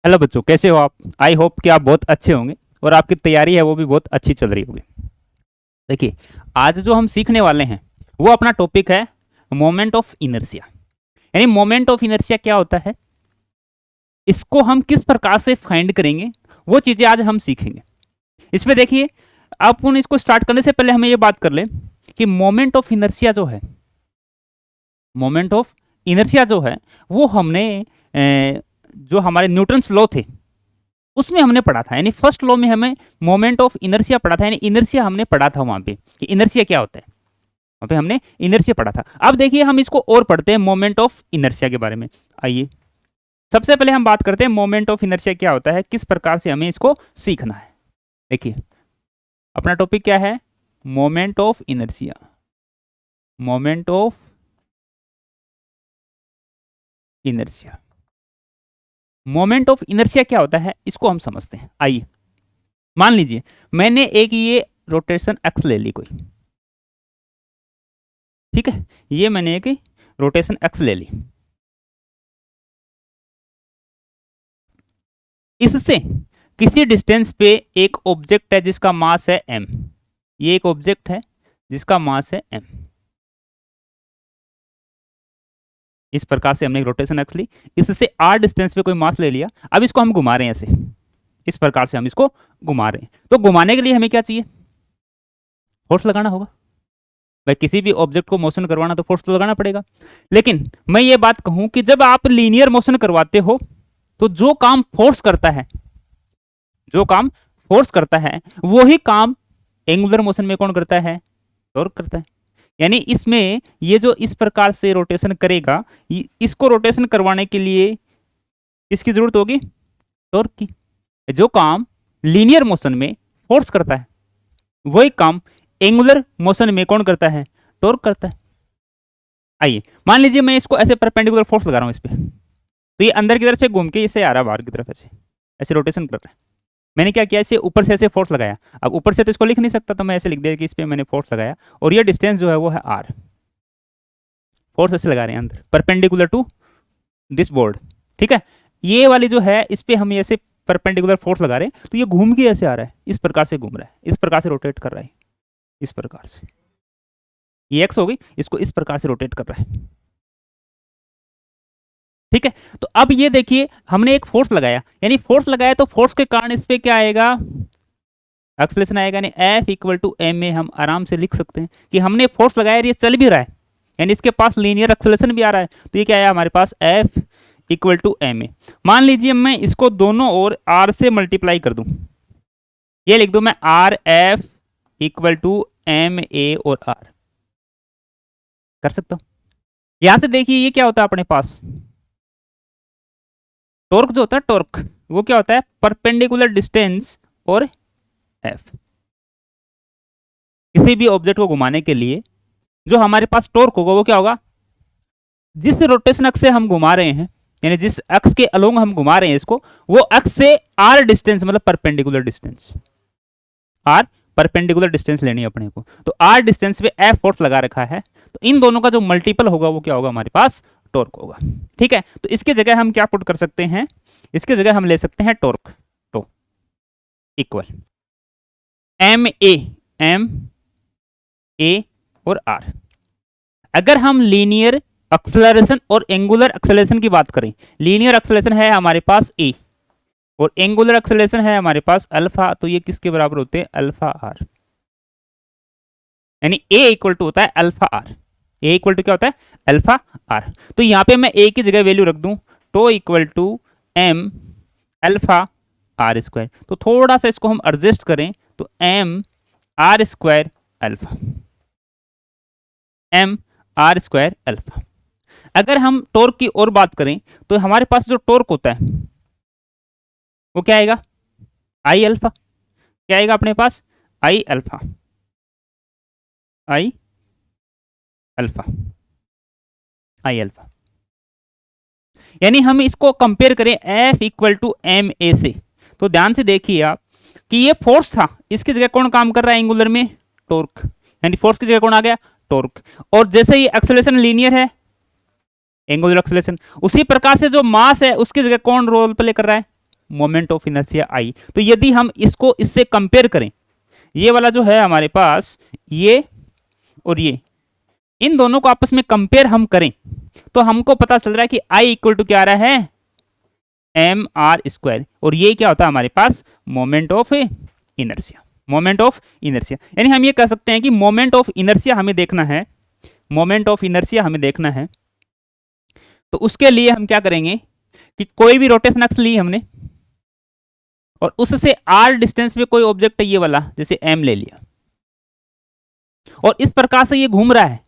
Hello बच्चों, कैसे हो आप। आई होप कि आप बहुत अच्छे होंगे और आपकी तैयारी है वो भी बहुत अच्छी चल रही होगी। देखिए, आज जो हम सीखने वाले हैं वो अपना टॉपिक है मोमेंट ऑफ इनर्शिया। यानी मोमेंट ऑफ इनर्शिया क्या होता है, इसको हम किस प्रकार से फाइंड करेंगे, वो चीजें आज हम सीखेंगे। इसमें देखिए, अपन इसको स्टार्ट करने से पहले हमें ये बात कर ले कि मोमेंट ऑफ इनर्शिया जो है, मोमेंट ऑफ इनर्शिया जो है वो हमने जो हमारे न्यूटन्स लॉ थे उसमें हमने पढ़ा था। यानी फर्स्ट लॉ में हमें मोमेंट ऑफ इनर्शिया पढ़ा था, यानी इनर्शिया हमने पढ़ा था वहां पे कि इनर्शिया क्या होता है। वहां पे हमने इनर्शिया पढ़ा था। अब देखिए, हम इसको और पढ़ते हैं मोमेंट ऑफ इनर्शिया के बारे में। आइए, सबसे पहले हम बात करते हैं मोमेंट ऑफ इनर्शिया क्या होता है, किस प्रकार से हमें इसको सीखना है। देखिए, अपना टॉपिक क्या है, moment of inertia. Moment of inertia, moment of inertia क्या होता है इसको हम समझते हैं। आइए, मान लीजिए मैंने एक ये रोटेशन एक्स ले ली कोई, ठीक है, ये मैंने एक रोटेशन एक्स ले ली। इससे किसी डिस्टेंस पे एक ऑब्जेक्ट है जिसका मास है m। ये एक ऑब्जेक्ट है जिसका मास है m। इस प्रकार से हमने एक रोटेशन एक्स ली, इससे r डिस्टेंस पे कोई मास ले लिया। अब इसको हम घुमा रहे हैं ऐसे, इस प्रकार से हम इसको घुमा रहे हैं। तो घुमाने के लिए हमें क्या चाहिए, फोर्स लगाना होगा। भाई, किसी भी ऑब्जेक्ट को मोशन करवाना तो फोर्स तो लगाना पड़ेगा। लेकिन मैं ये बात कहूं कि जब आप लीनियर मोशन करवाते हो तो जो काम फोर्स करता है, जो काम फोर्स करता है वही काम एंगुलर मोशन में कौन करता है, टॉर्क करता है। यानी इसमें ये जो इस प्रकार से रोटेशन करेगा, इसको रोटेशन करवाने के लिए इसकी जरूरत होगी टॉर्क की। जो काम लीनियर मोशन में फोर्स करता है वही काम एंगुलर मोशन में कौन करता है, टॉर्क करता है। आइए, मान लीजिए मैं इसको ऐसे परपेंडिकुलर फोर्स लगा रहा हूं इस पे, तो ये अंदर की तरफ से घूम के इससे आ रहा है बाहर की तरफ, ऐसे ऐसे रोटेशन कर रहा है। मैंने क्या किया, इसे ऊपर से ऐसे फोर्स लगाया। अब ऊपर से तो इसको लिख नहीं सकता, तो मैं ऐसे लिख दिया कि इस पे मैंने फोर्स लगाया और ये डिस्टेंस जो है वो है r। फोर्स ऐसे लगा रहे हैं अंदर परपेंडिकुलर टू दिस बोर्ड, ठीक है। ये वाली जो है इस पे हम ऐसे परपेंडिकुलर फोर्स लगा रहे हैं, तो ये घूम के ऐसे आ रहा है, इस प्रकार से घूम रहा है, इस प्रकार से रोटेट कर रहा है, इस प्रकार से। ये एक्स हो गई, इसको इस प्रकार से रोटेट कर रहा है, ठीक है। तो अब ये देखिए, हमने एक फोर्स लगाया, यानी फोर्स लगाया तो फोर्स के कारण इस पे क्या आएगा, एक्सेलरेशन आएगा। यानी F इक्वल टू एम में हम आराम से लिख सकते हैं कि हमने फोर्स लगाया, ये चल भी रहा है, यानी इसके पास लीनियर एक्सेलरेशन भी आ रहा है। तो ये क्या आया हमारे पास, F equal to M a. मान लीजिए मैं इसको दोनों ओर R से मल्टीप्लाई कर दूं, ये लिख दूं मैं r f equal to M a और R कर सकता हूं। यहां से देखिए ये क्या होता है अपने पास, टॉर्क जो होता है, टॉर्क वो क्या होता है, परपेंडिकुलर डिस्टेंस और एफ। किसी भी ऑब्जेक्ट को घुमाने के लिए जो हमारे पास टॉर्क होगा वो क्या होगा, जिस रोटेशन अक्स से हम घुमा रहे हैं, यानी जिस अक्स के अलोंग हम घुमा रहे हैं इसको, वो अक्स से आर डिस्टेंस, मतलब perpendicular distance, r perpendicular distance लेनी है अपने को। तो आर डिस्टेंस पे एफ फोर्स लगा रखा है, तो इन दोनों का जो मल्टीपल होगा वो क्या होगा, हमारे पास टॉर्क होगा, ठीक है। तो इसके जगह हम क्या पुट कर सकते हैं, इसके जगह हम ले सकते हैं torque, tau equal m a और आर। अगर हम लीनियर एक्सेलरेशन और एंगुलर एक्सेलरेशन की बात करें, लीनियर एक्सेलरेशन है हमारे पास ए और एंगुलर एक्सेलरेशन है हमारे पास अल्फा, तो ये किसके बराबर होते हैं, अल्फा आर। यानी ए इक्वल टू होता है alpha r, a equal to क्या होता है, अल्फा आर। तो यहां पे मैं ए की जगह वैल्यू रख दूं, tau equal to m alpha r square. तो थोड़ा सा इसको हम एडजस्ट करें तो m are square alpha, m are square alpha. अगर हम टॉर्क की और बात करें तो हमारे पास जो टॉर्क होता है वो क्या आएगा, आई अल्फा। क्या आएगा अपने पास, I alpha, I alpha, I alpha. यानी हम इसको कंपेयर करें F equal to M A से, तो ध्यान से देखिए आप कि ये फोर्स था, इसकी जगह कौन काम कर रहा है एंगुलर में, टॉर्क। यानी फोर्स की जगह कौन आ गया, टॉर्क। और जैसे ये एक्सेलरेशन लीनियर है, एंगुलर एक्सेलरेशन, उसी प्रकार से जो मास है उसकी जगह कौन रोल प्ले कर रहा है, मोमेंट ऑफ इनर्शिया आई। तो यदि हम इसको इससे कंपेयर करें, ये वाला जो है हमारे पास, ये और ये, इन दोनों को आपस में कंपेयर हम करें तो हमको पता चल रहा है कि I इक्वल टू क्या आ रहा है, एम आर स्क्वायर, और ये क्या होता है हमारे पास, moment of inertia. Moment of inertia यानी हम ये कह सकते हैं कि मोमेंट ऑफ इनर्शिया हमें देखना है, मोमेंट ऑफ इनर्शिया हमें देखना है, तो उसके लिए हम क्या करेंगे कि कोई भी रोटेशन एक्स ली हमने और उससे आर डिस्टेंस पे कोई ऑब्जेक्ट है, ये वाला जैसे एम ले लिया, और इस प्रकार से ये घूम रहा है,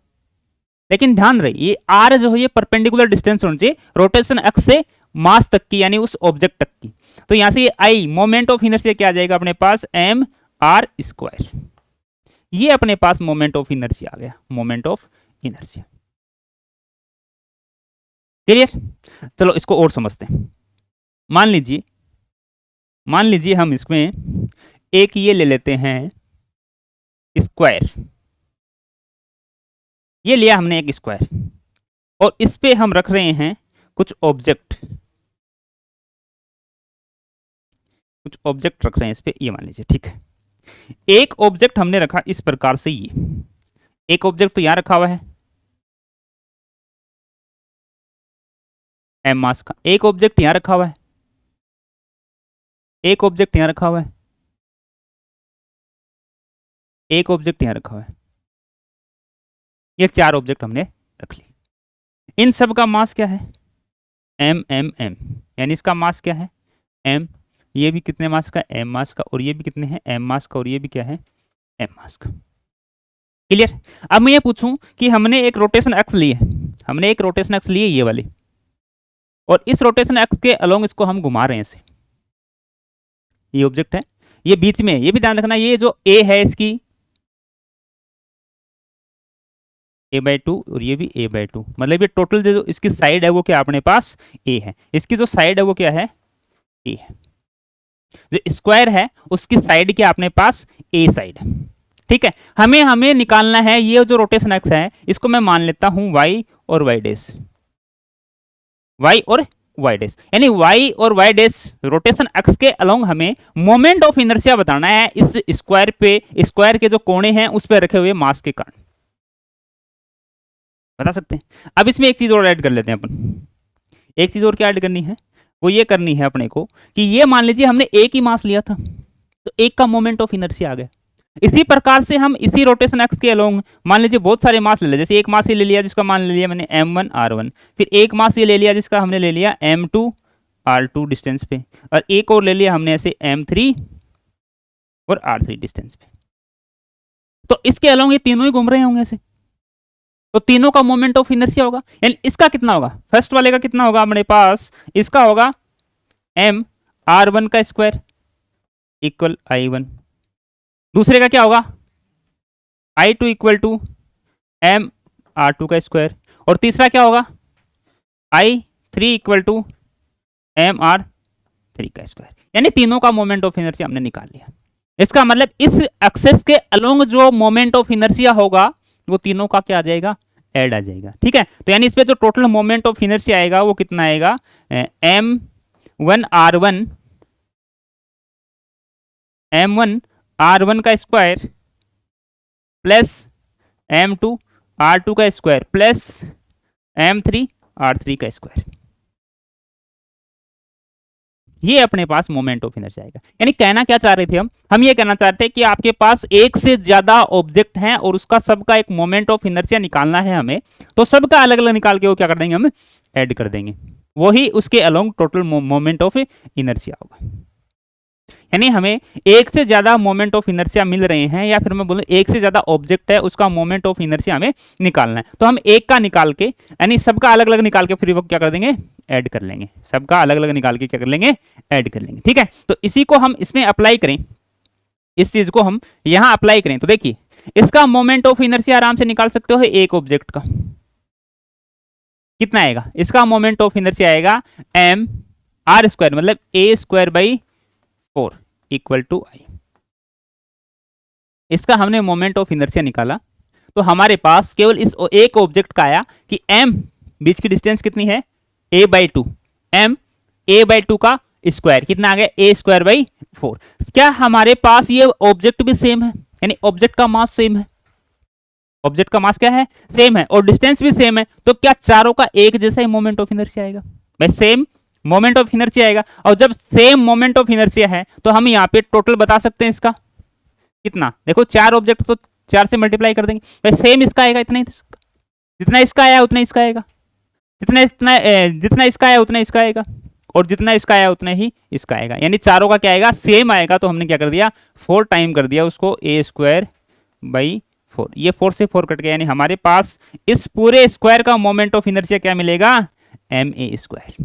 लेकिन ध्यान रहे ये आर जो है ये परपेंडिकुलर डिस्टेंस होनी चाहिए रोटेशन एक्स से मास तक की, यानी उस ऑब्जेक्ट तक की। तो यहां से ये आई मोमेंट ऑफ इनर्शिया क्या आ जाएगा अपने पास, एम आर स्क्वायर। ये अपने पास मोमेंट ऑफ इनर्शिया आ गया, मोमेंट ऑफ इनर्शिया। क्लियर? चलो इसको और समझते हैं। मान लीजिए हम इसमें एक ये ले लेते हैं स्क्वायर, ये लिया हमने एक स्क्वायर, और इस पे हम रख रहे हैं कुछ ऑब्जेक्ट रख रहे हैं इस पे, ये मान लीजिए, ठीक है। एक ऑब्जेक्ट हमने रखा इस प्रकार से, ये एक ऑब्जेक्ट तो यहां रखा हुआ है एम मास का, एक ऑब्जेक्ट यहां रखा हुआ है, एक ऑब्जेक्ट यहां रखा हुआ है, एक ऑब्जेक्ट यहां रखा हुआ है, ये 4 ऑब्जेक्ट हमने रख लिए। इन सब का मास क्या है, एम एम एम, यानी इसका मास क्या है, एम, ये भी कितने मास का, एम मास का, और ये भी कितने हैं, एम मास का, और ये भी क्या है, एम मास का। क्लियर? अब मैं ये पूछूं कि हमने एक रोटेशन एक्स ली है, हमने एक रोटेशन एक्स ली है ये वाली, और इस रोटेशन एक्स के अलोंग इसको हम घुमा रहे हैं ऐसे, ये ऑब्जेक्ट है, ये बीच में, ये भी ध्यान रखना, ये जो ए है इसकी a/2 और ये भी a/2, मतलब ये टोटल जो इसकी साइड है वो क्या अपने पास a है, इसकी जो साइड है वो क्या है, a है। जो स्क्वायर है उसकी साइड क्या अपने पास a साइड, ठीक है। हमें निकालना है ये जो रोटेशन एक्स है, इसको मैं मान लेता हूं y और y डैश, y और y डैश, यानी y और y डैश रोटेशन एक्स के अलोंग हमें मोमेंट ऑफ इनर्शिया बताना है इस स्क्वायर पे, स्क्वायर के जो कोने हैं उस पे रखे हुए मास के कारण बता सकते हैं। अब इसमें एक चीज और ऐड कर लेते हैं अपन, एक चीज और क्या ऐड करनी है, वो ये करनी है अपने को कि ये मान लीजिए हमने एक ही मास लिया था, तो एक का मोमेंट ऑफ इनर्शिया आ गया। इसी प्रकार से हम इसी रोटेशन एक्स के अलोंग मान लीजिए बहुत सारे मास ले लिया, जैसे एक मास ये ले लिया जिसका मान ले लिया मैंने m1 r1, फिर एक मास ये ले लिया जिसका हमने ले लिया m2 r2 डिस्टेंस पे, और एक और ले लिया हमने ऐसे m3 और r3 डिस्टेंस पे। तो इसके अलोंग ये तीनों ही घूम रहे होंगे ऐसे, तो तीनों का मोमेंट ऑफ इनर्शिया होगा, यानी इसका कितना होगा, फर्स्ट वाले का कितना होगा अपने पास, इसका होगा m r1 का स्क्वायर इक्वल i1, दूसरे का क्या होगा i2 equal to m r2 का स्क्वायर, और तीसरा क्या होगा i3 equal to m r3 का स्क्वायर, यानी तीनों का मोमेंट ऑफ इनर्शिया हमने निकाल लिया। इसका मतलब इस एक्सेस के अलोंग जो मोमेंट ऑफ इनर्शिया होगा वो तीनों का क्या आ जाएगा, ऐड आ जाएगा, ठीक है। तो यानी इस पे जो टोटल मोमेंट ऑफ इनर्शिया आएगा वो कितना आएगा, m1 r1 का स्क्वायर प्लस m2 r2 का स्क्वायर प्लस m3 r3 का स्क्वायर, ये अपने पास मोमेंट ऑफ इनर्शिया आएगा। यानी कहना क्या चाह रहे थे हम ये कहना चाहते हैं कि आपके पास एक से ज्यादा ऑब्जेक्ट हैं और उसका सबका एक मोमेंट ऑफ इनर्शिया निकालना है हमें, तो सबका अलग अलग निकाल के वो क्या कर देंगे, हम ऐड कर देंगे, वही उसके along total moment of inertia होगा। यानी हमें एक से ज्यादा मोमेंट ऑफ इनर्शिया मिल रहे हैं, या फिर मैं बोलूं एक से ज्यादा ऑब्जेक्ट है उसका मोमेंट ऑफ इनर्शिया हमें निकालना है, तो हम एक का निकाल के यानी सबका अलग अलग निकाल के फिर वो क्या कर देंगे, ऐड कर लेंगे, सबका अलग अलग निकाल के क्या कर लेंगे, ऐड कर लेंगे, ठीक है। तो इसी को हम इसमें अप्लाई करें, इस चीज को हम यहां अप्लाई करें, तो देखिए इसका मोमेंट ऑफ इनर्शिया आराम से निकाल सकते हो एक ऑब्जेक्ट का, कितना आएगा, इसका मोमेंट ऑफ इनर्शिया आएगा m r स्क्वायर मतलब a square by 4 equal to i। इसका हमने मोमेंट ऑफ इनर्शिया निकाला, तो हमारे पास केवल इस एक ऑब्जेक्ट का आया कि m बीच की डिस्टेंस कितनी है a/2, m a/2 का स्क्वायर, कितना आ गया ए स्क्वायर बाई 4। क्या हमारे पास ये ऑब्जेक्ट भी सेम है, यानी ऑब्जेक्ट का मास सेम है, ऑब्जेक्ट का मास क्या है, सेम है, और डिस्टेंस भी सेम है, तो क्या चारों का एक जैसा ही मोमेंट ऑफ इनर्शिया आएगा, भाई सेम मोमेंट ऑफ इनर्शिया आएगा। और जब सेम मोमेंट ऑफ इनर्शिया है तो हम यहाँ पे टोटल बता सकते हैं इसका कितना, देखो चार ऑब्जेक्ट तो 4 से मल्टीप्लाई कर देंगे, भाई सेम इसका आएगा, इतना ही, जितना इसका आया उतना इसका आएगा, जितना इसका आया उतना इसका आएगा, और जितना इसका आया उतना ही इसका आएगा, यानी चारों का क्या आएगा, सेम आएगा। तो हमने क्या कर दिया, 4 टाइम कर दिया उसको ए स्क्वायर बाई 4, ये 4 से 4 कट गया, यानी हमारे पास इस पूरे स्क्वायर का मोमेंट ऑफ इनर्शिया क्या मिलेगा, m a square,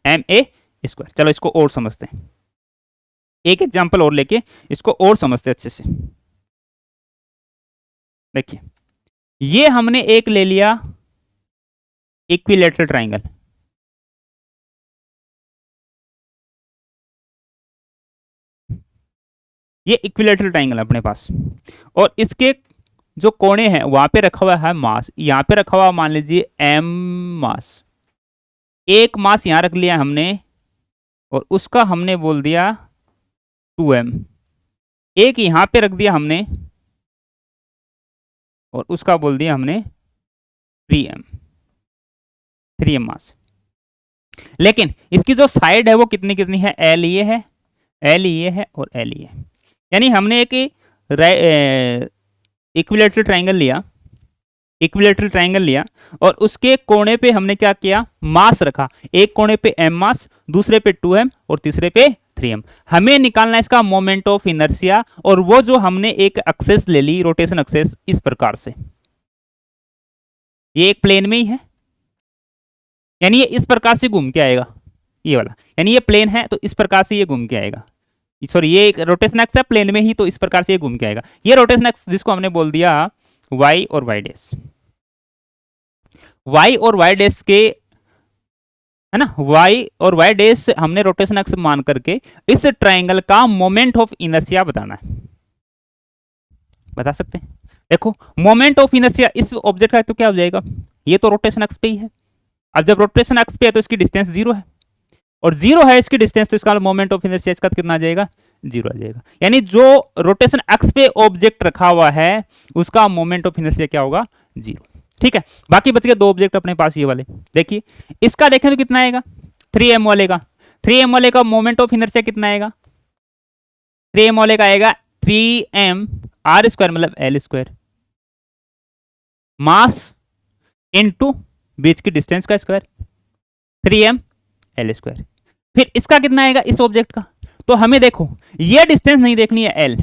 m a square. चलो इसको और समझते हैं, एक एग्जांपल और लेके इसको और समझते हैं अच्छे से। देखिए ये हमने एक ले लिया इक्विलैटरल ट्राइंगल, ये इक्विलैटरल ट्राइंगल अपने पास, और इसके जो कोने हैं वहां पे रखा हुआ है मास, यहां पे रखा हुआ मान लीजिए एम मास, एक मास यहां रख लिया हमने और उसका हमने बोल दिया 2m, एक यहां पे रख दिया हमने और उसका बोल दिया हमने 3m, 3m मास। लेकिन इसकी जो साइड है वो कितनी कितनी है, एल ये है, एल ये है और एल ये, यानी हमने एक इक्विलैटरल ट्राइंगल लिया, इक्विलैटरल ट्राइंगल लिया और उसके कोने पे हमने क्या किया, मास रखा, एक कोने पे m मास, दूसरे पे 2m और तीसरे पे 3m। हमें निकालना है इसका मोमेंट ऑफ इनर्शिया, और वो जो हमने एक एक्सेस ले ली, रोटेशन एक्सेस, इस प्रकार से, ये एक प्लेन में ही है, यानी ये इस प्रकार से घूम के आएगा, ये वाला, यानी ये प्लेन है तो इस प्रकार से ये घूम के आएगा, सॉरी ये एक रोटेशन एक्स है प्लेन में ही, तो इस प्रकार से ये घूम के आएगा। ये रोटेशन एक्स जिसको हमने बोल दिया y और y डैश, y और y डैश के, है ना, y और y डैश हमने रोटेशन एक्स मान करके इस ट्राइंगल का मोमेंट ऑफ इनर्शिया बताना है, बता सकते हैं। देखो मोमेंट ऑफ इनर्शिया इस ऑब्जेक्ट का तो क्या हो जाएगा, ये तो रोटेशन एक्स पे ही है, अब जब रोटेशन एक्स पे है तो इसकी डिस्टेंस 0 है, और 0 है इसकी डिस्टेंस, तो इसका मोमेंट ऑफ इनर्शिया इसका कितना आ जाएगा, 0 आ जाएगा। यानी जो रोटेशन एक्स पे ऑब्जेक्ट रखा हुआ है उसका मोमेंट ऑफ इनर्शिया क्या होगा, 0। ठीक है, बाकी बच गए 2 ऑब्जेक्ट अपने पास ये वाले। देखिए इसका देखें तो कितना आएगा, 3m वाले का, 3m वाले का मोमेंट ऑफ इनर्शिया कितना आएगा, 3m वाले का आएगा 3m r स्क्वायर मतलब l स्क्वायर, मास इनटू बीच की डिस्टेंस का स्क्वायर, 3m l स्क्वायर। फिर इसका कितना आएगा इस ऑब्जेक्ट का, तो हमें देखो ये डिस्टेंस नहीं देखनी है l,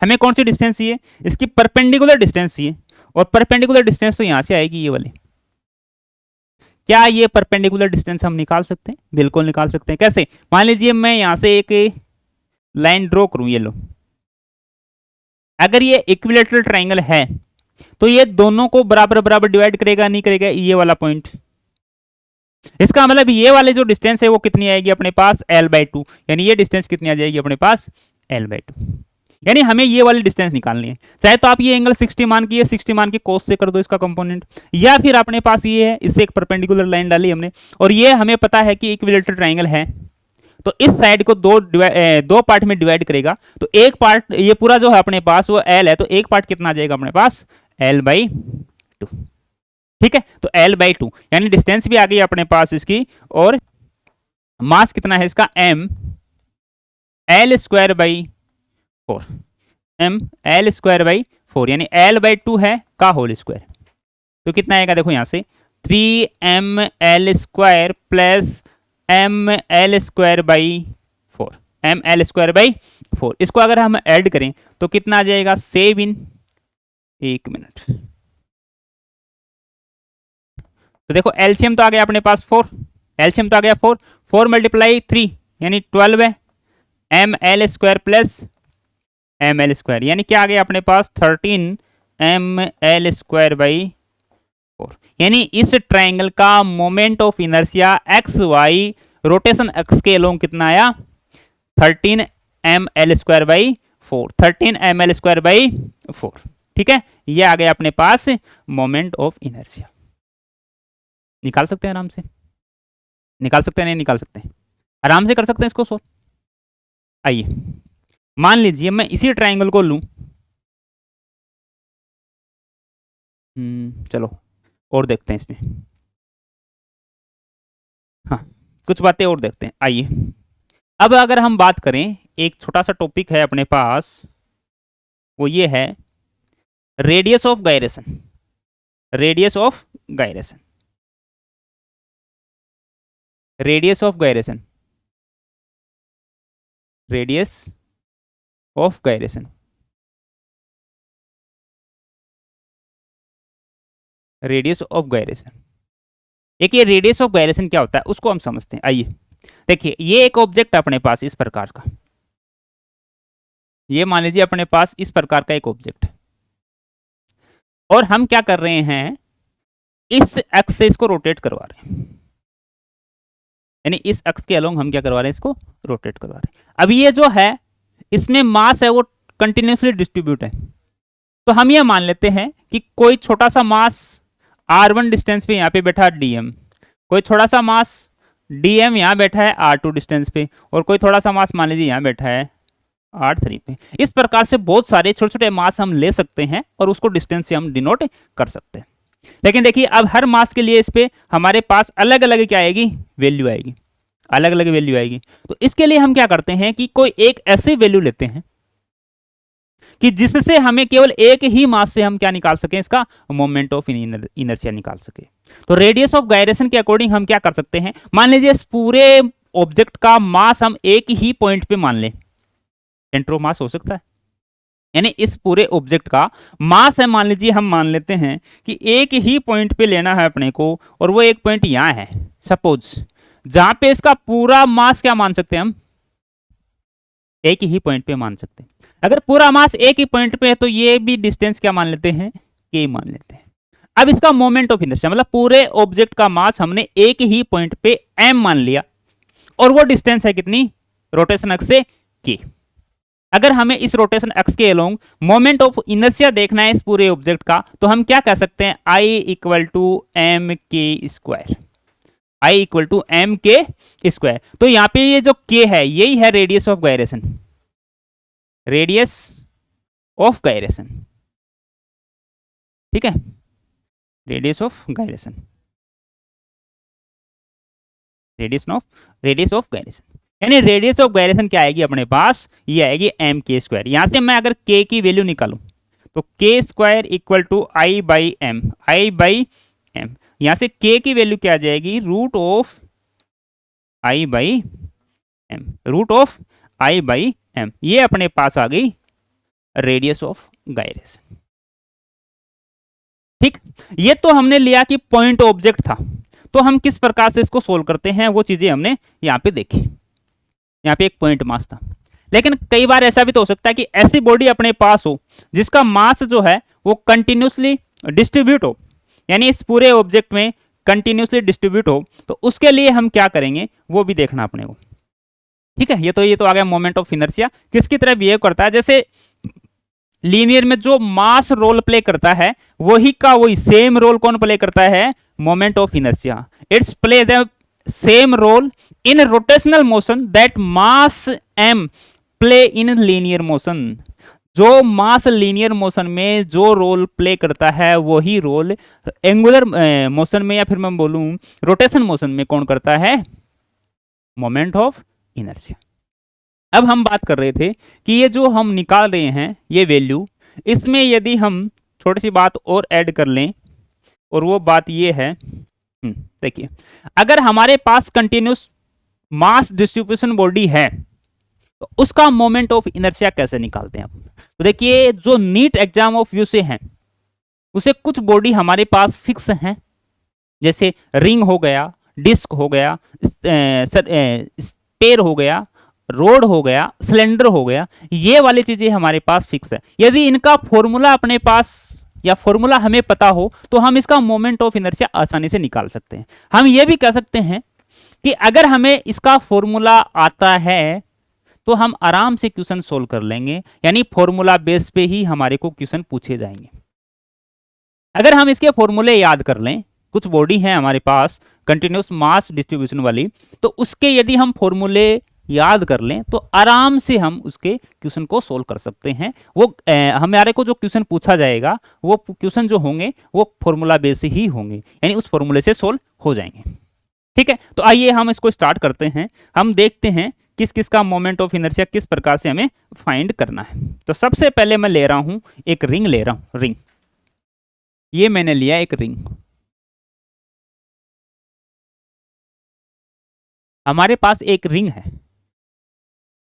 हमें कौन सी डिस्टेंस चाहिए, इसकी परपेंडिकुलर डिस्टेंस चाहिए, और परपेंडिकुलर डिस्टेंस तो यहां से आएगी ये वाली। क्या ये परपेंडिकुलर डिस्टेंस हम निकाल सकते हैं, बिल्कुल निकाल सकते हैं। कैसे, मान लीजिए मैं यहां से एक लाइन ड्रॉ करूं, ये लो, अगर ये इक्विलैटरल ट्राइंगल है तो ये दोनों को बराबर बराबर डिवाइड करेगा, नहीं करेगा, ये वाला पॉइंट, इसका मतलब ये वाले जो डिस्टेंस है वो कितनी आएगी अपने पास, l/2, यानी ये डिस्टेंस कितनी आ जाएगी अपने पास, l/2, यानी हमें ये वाली डिस्टेंस निकालनी है। चाहे तो आप ये एंगल 60 मान की, 60 मान के कोस से कर दो इसका कंपोनेंट, या फिर अपने पास ये है, इससे एक परपेंडिकुलर लाइन डाली हमने, और ये हमें पता है कि इक्विलैटरल ट्राइंगल है, तो इस साइड को दो पार्ट में डिवाइड करेगा, तो एक पार्ट ये पूरा जो है अपने पास वो l है, तो एक पार्ट कितना आ जाएगा अपने पास, l/2। ठीक है, तो l/2 यानी डिस्टेंस भी आ गई अपने पास इसकी, और मास कितना है इसका, m l square by 4, m l square by 4, यानी l/2 है का होल स्क्वायर, तो कितना आएगा देखो यहां से 3m l square plus m l square by 4, m l square by 4, इसको अगर हम ऐड करें तो कितना आ जाएगा, सेव इन 1 मिनट। तो देखो एलसीएम तो आ गया अपने पास 4, एलसीएम तो आ गया 4, 4 मल्टीप्लाई 3 यानी 12 है, m l square plus m l square, यानी क्या आ गया अपने पास 13 एम एल स्क्वायर बाई 4। यानी इस ट्राइंगल का moment of inertia x y rotation x के अलोंग कितना आया, 13 m l square by 4, 13 m l square by 4। ठीक है, ये आ गया अपने पास मोमेंट ऑफ इनर्शिया। निकाल सकते हैं आराम से, निकाल सकते हैं, नहीं निकाल सकते हैं, आराम से कर सकते हैं इसको सोल्व। आइए मान लीजिए मैं इसी ट्राइंगल को लूं, चलो और देखते हैं इसमें, हाँ कुछ बातें और देखते हैं। आइए अब अगर हम बात करें, एक छोटा सा टॉपिक है अपने पास, वो ये है radius of gyration. Radius of gyration, radius of gyration, radius of gyration, radius of gyration. एक ये रेडियस ऑफ गायरेशन क्या होता है उसको हम समझते हैं। आइए देखिए, ये एक ऑब्जेक्ट अपने पास इस प्रकार का, ये मान लीजिए अपने पास इस प्रकार का एक ऑब्जेक्ट है, और हम क्या कर रहे हैं, इस एक्सिस को रोटेट करवा रहे हैं, यानी इस अक्ष के अलोंग हम क्या करवा रहे हैं, इसको रोटेट करवा रहे हैं। अब ये जो है इसमें मास है वो कंटिन्यूसली डिस्ट्रीब्यूट है, तो हम ये मान लेते हैं कि कोई छोटा सा मास r1 डिस्टेंस पे यहाँ पे बैठा dm, कोई थोड़ा सा मास dm यहाँ बैठा है r2 डिस्टेंस पे, और कोई थोड़ा सा मास मान लीजिए यहाँ बैठा है r3 पे। इस प्रकार से बहुत सारे छोटे छोटे मास हम ले सकते हैं और उसको डिस्टेंस से हम डिनोट कर सकते हैं। लेकिन देखिए अब हर मास के लिए इस पे हमारे पास अलग अलग क्या आएगी, वैल्यू आएगी, अलग अलग वैल्यू आएगी। तो इसके लिए हम क्या करते हैं कि कोई एक ऐसी वैल्यू लेते हैं कि जिससे हमें केवल एक ही मास से हम क्या निकाल सकें, इसका मोमेंट ऑफ इनर्शिया निकाल सके। तो रेडियस ऑफ गायरेशन के अकॉर्डिंग हम क्या कर सकते हैं, मान लीजिए इस पूरे ऑब्जेक्ट का मास हम एक ही पॉइंट पे मान लें, सेंटर ऑफ मास हो सकता है, यानी इस पूरे ऑब्जेक्ट का मास है, मान लीजिए हम मान लेते हैं कि एक ही पॉइंट पे लेना है अपने को, और वो एक पॉइंट यहां है सपोज, जहां पे इसका पूरा मास क्या मान सकते हैं हम, एक ही पॉइंट पे मान सकते हैं। अगर पूरा मास एक ही पॉइंट पे है तो ये भी डिस्टेंस क्या मान लेते हैं, के मान लेते हैं। अब इसका मोमेंट ऑफ इनर्शिया मतलब पूरे ऑब्जेक्ट का मास हमने एक ही पॉइंट पे m मान लिया, और वो डिस्टेंस है कितनी, रोटेशन एक्स से के। अगर हमें इस रोटेशन एक्स के अलोंग मोमेंट ऑफ इनर्शिया देखना है इस पूरे ऑब्जेक्ट का, तो हम क्या कह सकते हैं, I equal to m k square, I equal to m k square. तो यहाँ पे ये जो k है यही है radius of gyration, radius of gyration, ठीक है, radius of gyration, radius of gyration, यानी रेडियस ऑफ गायरेशन क्या आएगी अपने पास, ये आएगी एम के स्क्वायर। यहां से मैं अगर k की वैल्यू निकालूं तो k square equal to I by m, I by m. यहां से k की वैल्यू क्या आ जाएगी, root of I by m, root of I by m. ये अपने पास आ गई रेडियस ऑफ गायरेशन। ठीक, ये तो हमने लिया कि पॉइंट ऑब्जेक्ट था, तो हम किस प्रकार से इसको सोल्व करते हैं वो चीजें हमने यहाँ पे देखी। यहाँ पे एक पॉइंट मास था, लेकिन कई बार ऐसा भी तो हो सकता है कि ऐसी बॉडी अपने पास हो जिसका मास जो है वो कंटिन्यूसली डिस्ट्रीब्यूट हो, यानी इस पूरे ऑब्जेक्ट में कंटिन्यूसली डिस्ट्रीब्यूट हो, तो उसके लिए हम क्या करेंगे वो भी देखना अपने को। ठीक है, ये तो आ गया मोमेंट ऑफ इनर्शिया किसकी तरह बिहेव करता है, जैसे लीनियर में जो मास रोल प्ले करता है वही का वही सेम रोल कौन प्ले करता है, moment of inertia. It's play the same role in rotational motion that mass m play in linear motion. जो मास लीनियर मोशन में जो रोल प्ले करता है वही रोल एंगुलर मोशन में, या फिर मैं बोलूं रोटेशन मोशन में कौन करता है, मोमेंट ऑफ इनर्शिया। अब हम बात कर रहे थे कि ये जो हम निकाल रहे हैं ये वैल्यू, इसमें यदि हम छोटी सी बात और ऐड कर लें, और वो बात ये है, देखिए अगर हमारे पास कंटिन्यूस मास डिस्ट्रीब्यूशन बॉडी है तो उसका मोमेंट ऑफ इनर्शिया कैसे निकालते हैं। तो देखिए जो नीट एग्जाम ऑफ व्यू से हैं उसे कुछ बॉडी हमारे पास फिक्स हैं, जैसे रिंग हो गया, डिस्क हो गया, स्पेयर हो गया, रोड हो गया, सिलेंडर हो गया, ये वाली चीजें हमारे पास फिक्स है। यदि इनका फॉर्मूला अपने पास या फॉर्मूला हमें पता हो तो हम इसका मोमेंट ऑफ इनर्शिया आसानी से निकाल सकते हैं। हम ये भी कह सकते हैं कि अगर हमें इसका फॉर्मूला आता है तो हम आराम से क्वेश्चन सोल्व कर लेंगे, यानी फॉर्मूला बेस पे ही हमारे को क्वेश्चन पूछे जाएंगे। अगर हम इसके फॉर्मूले याद कर लें, कुछ बॉडी है हमारे पास कंटिन्यूस मास डिस्ट्रीब्यूशन वाली, तो उसके यदि हम फॉर्मूले याद कर लें तो आराम से हम उसके क्वेश्चन को सोल्व कर सकते हैं। वो हमारे को जो क्वेश्चन पूछा जाएगा वो क्वेश्चन जो होंगे वो फॉर्मूला बेस ही होंगे, यानी उस फॉर्मूले से सोल्व हो जाएंगे। ठीक है, तो आइए हम इसको स्टार्ट करते हैं। हम देखते हैं किस किस का मोमेंट ऑफ इनर्शिया किस प्रकार से हमें फाइंड करना है। तो सबसे पहले मैं ले रहा हूं एक रिंग, ले रहा हूं रिंग। ये मैंने लिया एक रिंग। हमारे पास एक रिंग है,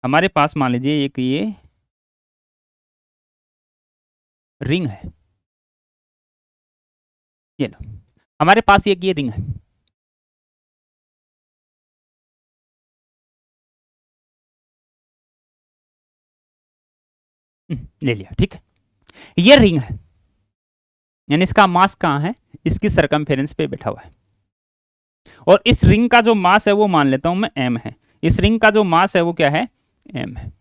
हमारे पास मान लीजिए एक ये रिंग है, ये लो हमारे पास एक ये रिंग है। ले लिया, ठीक है। ये रिंग है, यानी इसका मास कहाँ है, इसकी सरकमफेरेंस पे बैठा हुआ है। और इस रिंग का जो मास है वो मान लेता हूं मैं m है। इस रिंग का जो मास है वो क्या है, m है।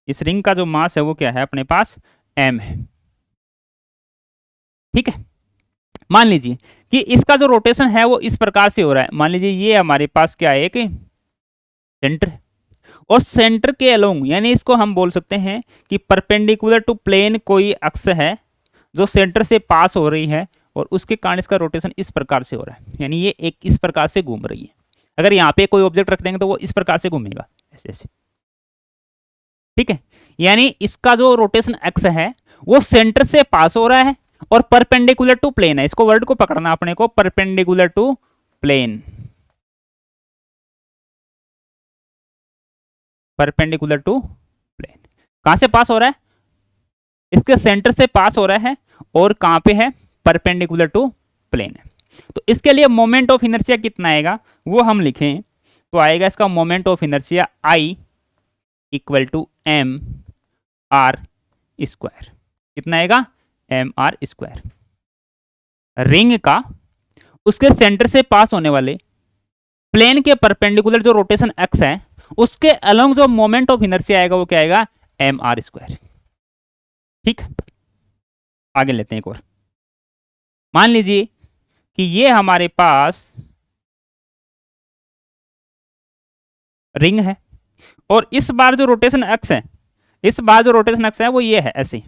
इस रिंग का जो मास है वो क्या है अपने पास, m है। ठीक है, मान लीजिए कि इसका जो रोटेशन है वो इस प्रकार से हो रहा है। मान लीजिए ये हमारे पास क्या है, एक सेंटर, और सेंटर के अलोंग, यानी इसको हम बोल सकते हैं कि परपेंडिकुलर टू प्लेन कोई अक्ष है जो सेंटर से पास हो रही है, और उसके कारण इसका रोटेशन इस प्रकार से हो रहा है, यानी ये एक इस प्रकार से घूम रही है। अगर यहाँ पे कोई ऑब्जेक्ट रख देंगे तो वो इस प्रकार से घूमेगा, ऐसे ऐसे। ठीक है, यानी इसका जो रोटेशन एक्स है वो सेंटर से पास हो रहा है और परपेंडिकुलर टू प्लेन है। इसको वर्ड को पकड़ना अपने को, perpendicular to plane, perpendicular to plane. कहां से पास हो रहा है, इसके सेंटर से पास हो रहा है, और कहां पे है, परपेंडिकुलर टू प्लेन है। तो इसके लिए मोमेंट ऑफ इनर्शिया कितना आएगा वो हम लिखें तो आएगा इसका moment of inertia I equal to M R square. कितना आएगा, एम आर स्क्वायर। रिंग का उसके सेंटर से पास होने वाले प्लेन के परपेंडिकुलर जो रोटेशन एक्स है उसके अलोंग जो मोमेंट ऑफ इनर्शिया आएगा वो क्या आएगा, एम आर स्क्वायर। ठीक, आगे लेते हैं एक और। मान लीजिए कि ये हमारे पास रिंग है, और इस बार जो रोटेशन एक्स है, इस बार जो रोटेशन एक्स है वो ये है ऐसे।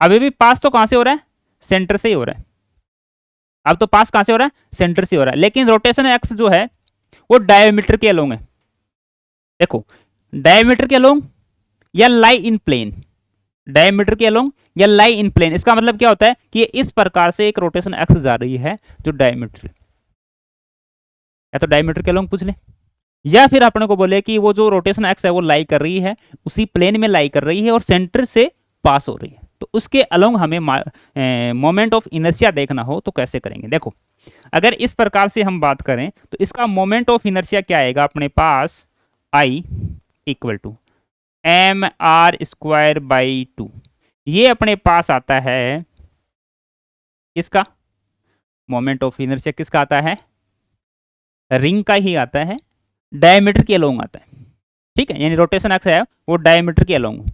अभी भी पास तो कहां से हो रहा है, सेंटर से ही हो रहा है। अब तो पास कहां से हो रहा है, सेंटर से हो रहा है, लेकिन रोटेशन एक्स जो है वो डायमीटर के अलोंग है। देखो, डायमीटर के अलोंग या लाई इन प्लेन, डायमीटर के अलोंग या लाई इन प्लेन। इसका मतलब क्या होता है कि ये इस प्रकार से एक रोटेशन एक्स जा रही है जो डायमीटर, या तो डायमीटर के अलोंग पूछ ले, या फिर अपने को बोले कि वो जो रोटेशन एक्स है वो लाई कर रही है, उसी प्लेन में लाई कर रही है और सेंटर से पास हो रही है। तो उसके अलोंग हमें मोमेंट ऑफ इनर्शिया देखना हो तो कैसे करेंगे। देखो, अगर इस प्रकार से हम बात करें तो इसका मोमेंट ऑफ इनर्शिया क्या आएगा अपने पास, I equal to M R square by 2। ये अपने पास आता है किसका, मोमेंट ऑफ इनर्शिया किसका आता है, रिंग का ही आता है, डायमीटर के अलोंग आता है। ठीक है, यानी रोटेशन एक्स है वो डायमीटर के अलोंग।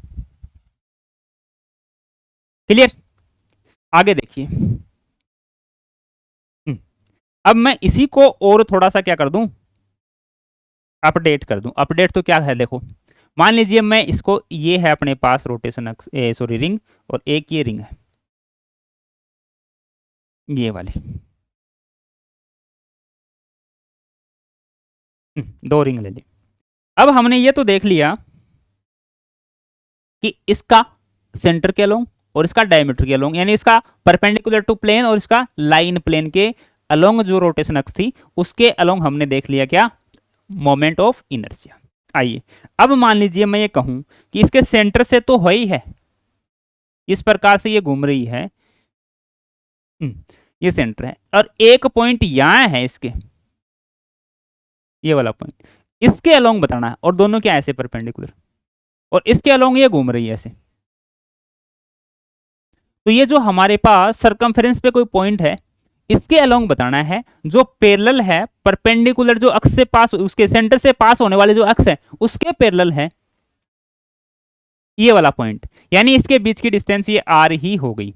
क्लियर, आगे देखिए। अब मैं इसी को और थोड़ा सा क्या कर दूं, अपडेट कर दूं। अपडेट तो क्या है, देखो मान लीजिए मैं इसको, ये है अपने पास रोटेशन एक्स, सॉरी रिंग, और एक ये रिंग है, ये वाली, दो रिंग ले ली। अब हमने ये तो देख लिया कि इसका सेंटर के अलोंग और इसका डायमीटर के अलोंग, यानी इसका परपेंडिकुलर टू प्लेन और इसका लाइन प्लेन के अलोंग जो रोटेशन एक्स थी उसके अलोंग हमने देख लिया क्या, मोमेंट ऑफ इनर्शिया। आइए अब मान लीजिए मैं ये कहूं कि इसके सेंटर से तो हो ही है, इस प्रकार से ये घूम रही है, ये सेंटर है, और एक पॉइंट यहां है इसके, ये वाला पॉइंट, इसके अलोंग बताना है, और दोनों क्या ऐसे परपेंडिकुलर, और इसके अलोंग ये घूम रही है ऐसे। तो ये जो हमारे पास सरकमफेरेंस पे कोई पॉइंट है इसके अलोंग बताना है जो पैरेलल है, परपेंडिकुलर जो अक्ष से पास, उसके सेंटर से पास होने वाले जो अक्ष है उसके पैरेलल है ये वाला पॉइंट, यानी इसके बीच की डिस्टेंस ये आर ही हो गई।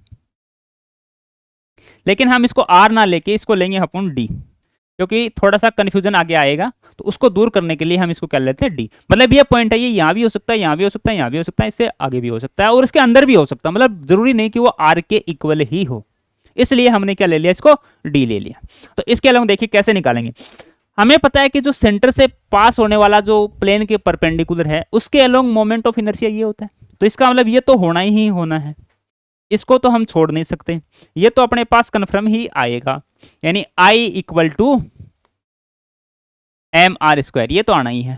लेकिन हम इसको आर ना लेके इसको लेंगे अपन डी, क्योंकि थोड़ा सा कंफ्यूजन आगे आएगा, तो उसको दूर करने के लिए हम इसको कर लेते हैं डी। मतलब ये पॉइंट है, ये यहाँ भी हो सकता है, यहाँ भी हो सकता है, यहाँ भी हो सकता है, इससे आगे भी हो सकता है और इसके अंदर भी हो सकता है, मतलब जरूरी नहीं कि वो आर के इक्वल ही हो। इसलिए हमने क्या ले लिया, इसको डी ले लिया। तो इसके अलावा देखिए कैसे निकालेंगे। हमें पता है कि जो सेंटर से पास होने वाला जो प्लेन के परपेंडिकुलर है उसके अलोंग मोमेंट ऑफ इनर्शिया ये होता है, तो इसका मतलब ये तो होना ही होना है, इसको तो हम छोड़ नहीं सकते, ये तो अपने पास कन्फर्म ही आएगा, यानी I equal to M R square, ये तो आना ही है,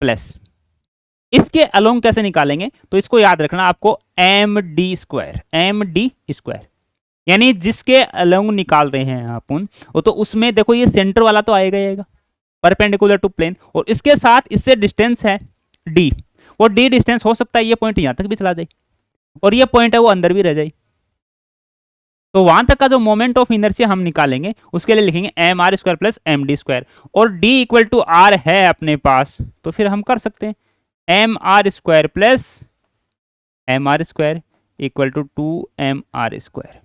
प्लस इसके अलोंग कैसे निकालेंगे, तो इसको याद रखना आपको, m D square, M D square, यानी जिसके अलोंग निकाल रहे हैं अपन, वो तो उसमें देखो ये सेंटर वाला तो आएगा ही आएगा परपेंडिकुलर टू प्लेन, और इसके साथ इससे डिस्टेंस है डी, वो डी डिस्टेंस हो सकता है ये पॉइंट यहां तक भी चला जाए और ये पॉइंट है वो अंदर भी रह जाए, तो वहां तक का जो मोमेंट ऑफ इनर्शिया हम निकालेंगे उसके लिए लिखेंगे m are square plus M D square, और डी इक्वल टू आर है अपने पास, तो फिर हम कर सकते हैं m are square plus m are square equal to 2 mr square.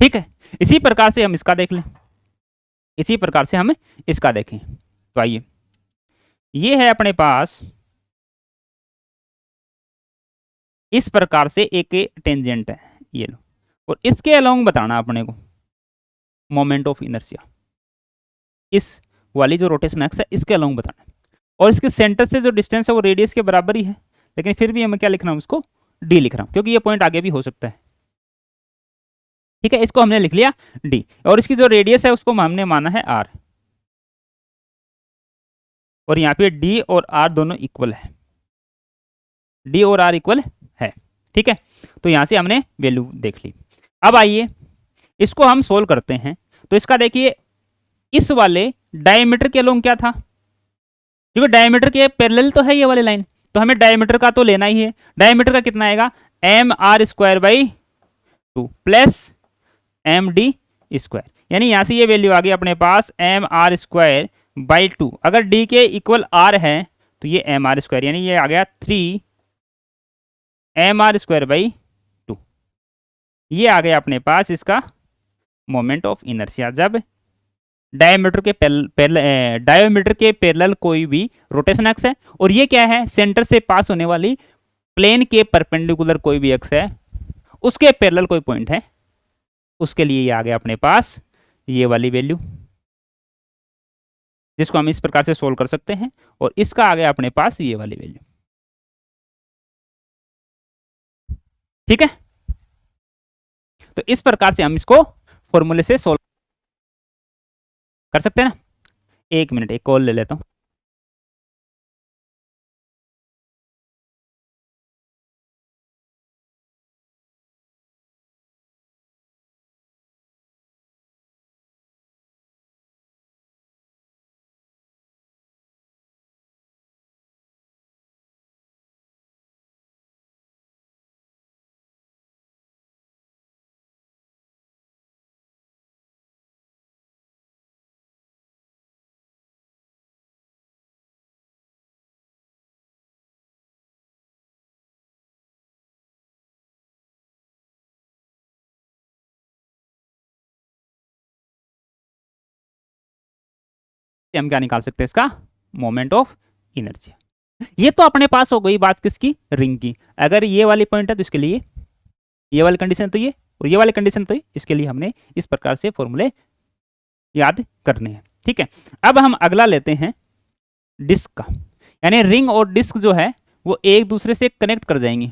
ठीक है, इसी प्रकार से हम इसका देख लें, इसी प्रकार से हम इसका देखें, तो आइए, ये है अपने पास इस प्रकार से एक टेंजेंट है ये लो, और इसके अलोंग बताना अपने को मोमेंट ऑफ इनर्शिया, इस वाली जो रोटेशन एक्स है इसके अलोंग बताना है, और इसके सेंटर से जो डिस्टेंस है वो रेडियस के बराबर ही है, लेकिन फिर भी हमें क्या लिख रहा हूं, उसको डी लिख रहा हूं, क्योंकि ये पॉइंट आगे भी हो सकता है। ठीक है, इसको हमने लिख लिया डी, और इसकी जो रेडियस है उसको हमने माना है आर, और यहाँ पे डी और आर दोनों इक्वल है, डी और आर इक्वल है। ठीक है, तो यहां से हमने वैल्यू देख ली। अब आइए इसको हम सोल्व करते हैं, तो इसका देखिए इस वाले डायमीटर के अलोंग क्या था, क्योंकि डायमीटर के पैरेलल तो है ये वाली लाइन, तो हमें डायमीटर का तो लेना ही है, डायमीटर का कितना आएगा, m are square by 2 plus M D square, यानी यहां से ये वैल्यू आ गई अपने पास एम आर स्क्वायर बाई 2, अगर डी के इक्वल आर है तो ये एम आर स्क्वायर, यानी ये आ गया 3 mr² बाई 2, ये आ गया अपने पास इसका मोमेंट ऑफ इनर्शिया, जब डायमीटर के डायमीटर के पैरेलल कोई भी रोटेशन एक्स है, और ये क्या है, सेंटर से पास होने वाली प्लेन के परपेंडिकुलर कोई भी एक्स है उसके पैरेलल कोई पॉइंट है, उसके लिए ये आ गया अपने पास ये वाली वैल्यू, जिसको हम इस प्रकार से सोल्व कर सकते हैं, और इसका आ गया अपने पास ये वाली वैल्यू। ठीक है, तो इस प्रकार से हम इसको फॉर्मूले से सोल्व कर सकते हैं ना। एक मिनट, एक कॉल ले लेता हूं। हम क्या निकाल सकते हैं, इसका मोमेंट ऑफ इनर्जी। ये तो अपने पास हो गई बात किसकी, रिंग की। अगर ये वाली पॉइंट है तो इसके लिए ये वाली कंडीशन तो ये, और ये वाली कंडीशन तो ये, इसके लिए हमने इस प्रकार से फॉर्मूले याद करने हैं। ठीक है, अब हम अगला लेते हैं डिस्क का, यानी रिंग और डिस्क जो है वो एक दूसरे से कनेक्ट कर जाएंगे।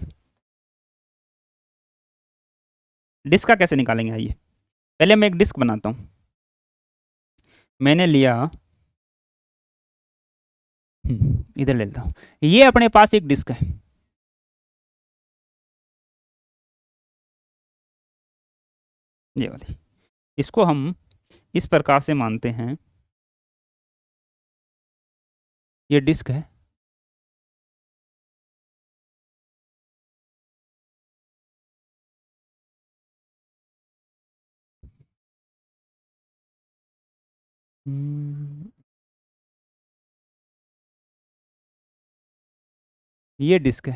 डिस्क का कैसे निकालेंगे, आइए पहले मैं एक डिस्क बनाता हूं। मैंने लिया, इधर ले लेता हूं, ये अपने पास एक डिस्क है, ये वाली, इसको हम इस प्रकार से मानते हैं ये डिस्क है, ये डिस्क है,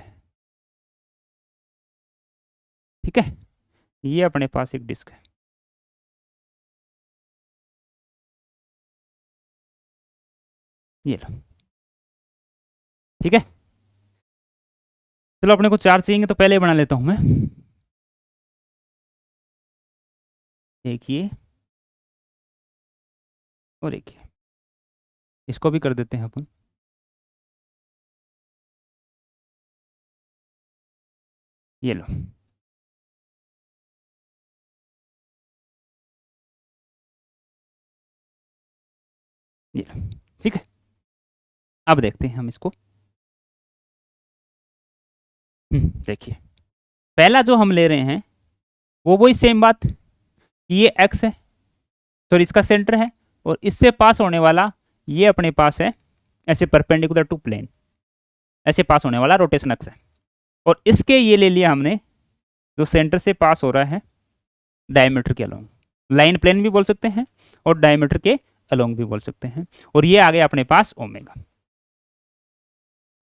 ठीक है, ये अपने पास एक डिस्क है। ये लो, ठीक है। चलो अपने को चार चाहिए तो पहले बना लेता हूं मैं। एक ये और एक ये, इसको भी कर देते हैं अपन। ये लो, ये लो, ठीक है। अब देखते हैं हम इसको। देखिए, पहला जो हम ले रहे हैं वो वही सेम बात, ये एक्स है, सॉरी इसका सेंटर है, और इससे पास होने वाला ये अपने पास है ऐसे परपेंडिकुलर टू प्लेन, ऐसे पास होने वाला रोटेशन एक्स है। और इसके ये ले लिया हमने जो सेंटर से पास हो रहा है डायमीटर के अलोंग, लाइन प्लेन भी बोल सकते हैं और डायमीटर के अलोंग भी बोल सकते हैं, और ये आ गया अपने पास ओमेगा।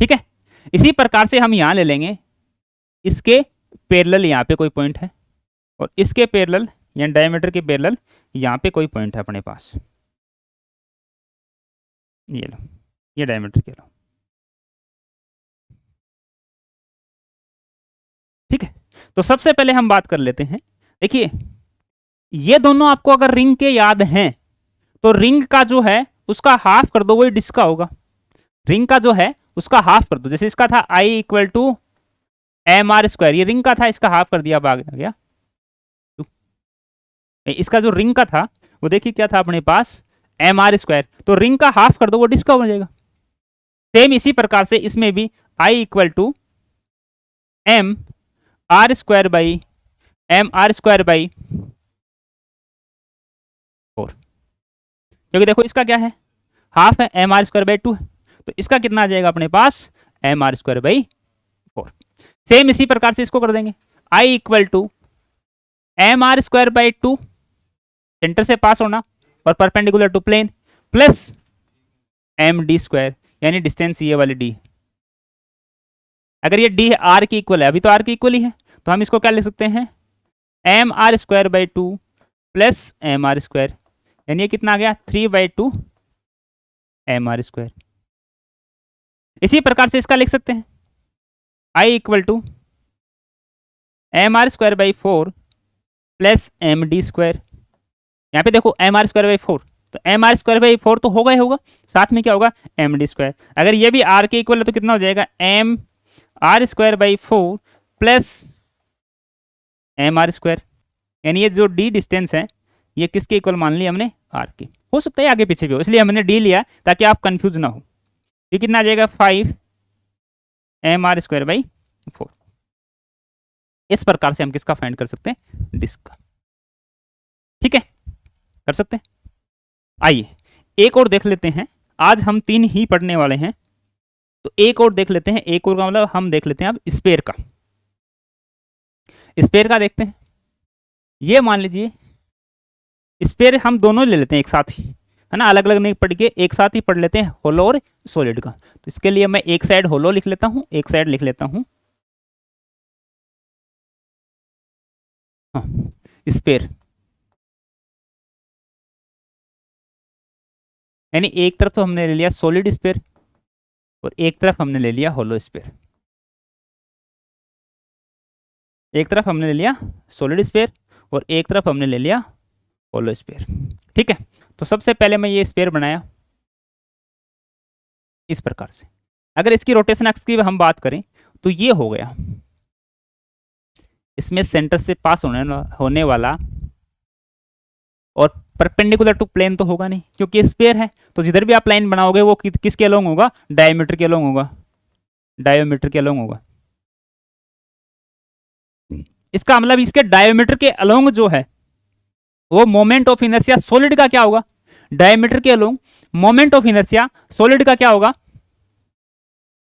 ठीक है, इसी प्रकार से हम यहां ले लेंगे इसके पैरेलल यहाँ पे कोई पॉइंट है, और इसके पैरेलल यानी डायमीटर के पैरेलल यहाँ पे कोई पॉइंट है अपने पास। ये लो, ये डायमीटर के लो, ठीक है। तो सबसे पहले हम बात कर लेते हैं, देखिए ये दोनों आपको अगर रिंग के याद हैं तो रिंग का जो है उसका हाफ कर दो, वही डिस्क का होगा। रिंग का जो है उसका हाफ कर दो, जैसे इसका था I equal to M R square, ये रिंग का था, इसका हाफ कर दिया, अब आ गया। इसका जो रिंग का था वो देखिए क्या था अपने पास, एम आर स्क्वायर, तो रिंग का हाफ कर दो, वो डिस्क का हो जाएगा। सेम इसी प्रकार से इसमें भी I equal to M R square by M are square by 4, क्योंकि देखो इसका क्या है, हाफ है, एम आर स्क्वायर बाई 2 है, तो इसका कितना आ जाएगा अपने पास, M R square by 4। Same इसी प्रकार से इसको कर देंगे, I equal to M R square by 2, centre से पास होना और perpendicular to plane, plus M D square, यानी डिस्टेंस ये वाली डी। अगर ये डी आर की इक्वल है, अभी तो आर की इक्वल ही है, तो हम इसको क्या लिख सकते हैं, m are square by 2 plus m are square, यानी ये कितना आ गया, 3/2 एम आर स्क्वायर। इसी प्रकार से इसका लिख सकते हैं, I equal to M R square by 4 plus M D square. यहाँ पे देखो एम आर स्क्वायर बाई 4, तो एम आर स्क्वायर बाई 4 तो होगा ही होगा, साथ में क्या होगा, एम डी स्क्वायर। अगर ये भी आर के इक्वल है तो कितना हो जाएगा, m are square by 4 plus m are square, यानी ये जो डी डिस्टेंस है ये किसके इक्वल मान लिया हमने, आर के। हो सकता है आगे पीछे भी हो, इसलिए हमने डी लिया ताकि आप कंफ्यूज ना हो। ये कितना आ जाएगा, 5 एम आर स्क्वायर बाई 4। इस प्रकार से हम किसका फाइंड कर सकते हैं, डिस्क का। ठीक है, कर सकते हैं। आइए एक और देख लेते हैं, आज हम 3 ही पढ़ने वाले हैं, तो एक और देख लेते हैं। एक और का मतलब हम देख लेते हैं अब स्पेयर का। स्पेयर का देखते हैं, ये मान लीजिए स्पेयर हम दोनों ले लेते हैं एक साथ ही, है ना, अलग अलग नहीं पढ़ के एक साथ ही पढ़ लेते हैं होलो और सॉलिड का। तो इसके लिए मैं एक साइड होलो लिख लेता हूं, एक साइड लिख लेता हूं हाँ स्पेयर, यानी एक तरफ तो हमने ले लिया सॉलिड स्पेयर और एक तरफ हमने ले लिया होलो स्पेयर। एक तरफ हमने ले लिया सॉलिड स्पेयर और एक तरफ हमने ले लिया होलो स्पेयर। ठीक है, तो सबसे पहले मैं ये स्पेयर बनाया इस प्रकार से। अगर इसकी रोटेशन एक्स की हम बात करें तो ये हो गया, इसमें सेंटर से पास होने वाला और परपेंडिकुलर टू प्लेन तो होगा नहीं क्योंकि स्पेयर है, तो जिधर भी आप लाइन बनाओगे वो किसके अलोंग होगा, डायमीटर के अलोंग होगा, डायोमीटर के अलोंग होगा। इसका मतलब इसके डायोमीटर के अलोंग जो है वो मोमेंट ऑफ इनर्शिया सॉलिड का क्या होगा, डायमीटर के along moment of inertia solid का क्या होगा,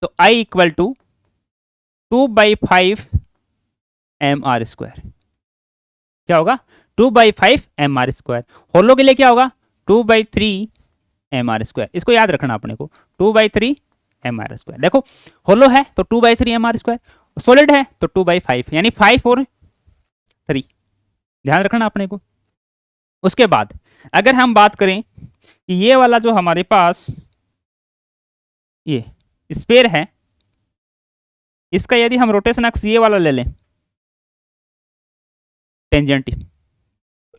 तो I equal to 2/5 M are square. क्या होगा, 2/5 एम आर स्क्वायर। होलो के लिए क्या होगा, 2/3 एम आर स्क्वायर। इसको याद रखना अपने को, 2/3 एम आर स्क्वायर। देखो होलो है तो 2/3 एम आर स्क्वायर, सॉलिड है तो 2/5, यानी 5 और ध्यान रखना अपने को। उसके बाद अगर हम बात करें कि ये वाला जो हमारे पास ये स्फीयर है, इसका यदि हम रोटेशन एक्स ये वाला ले लें टेंजेंट,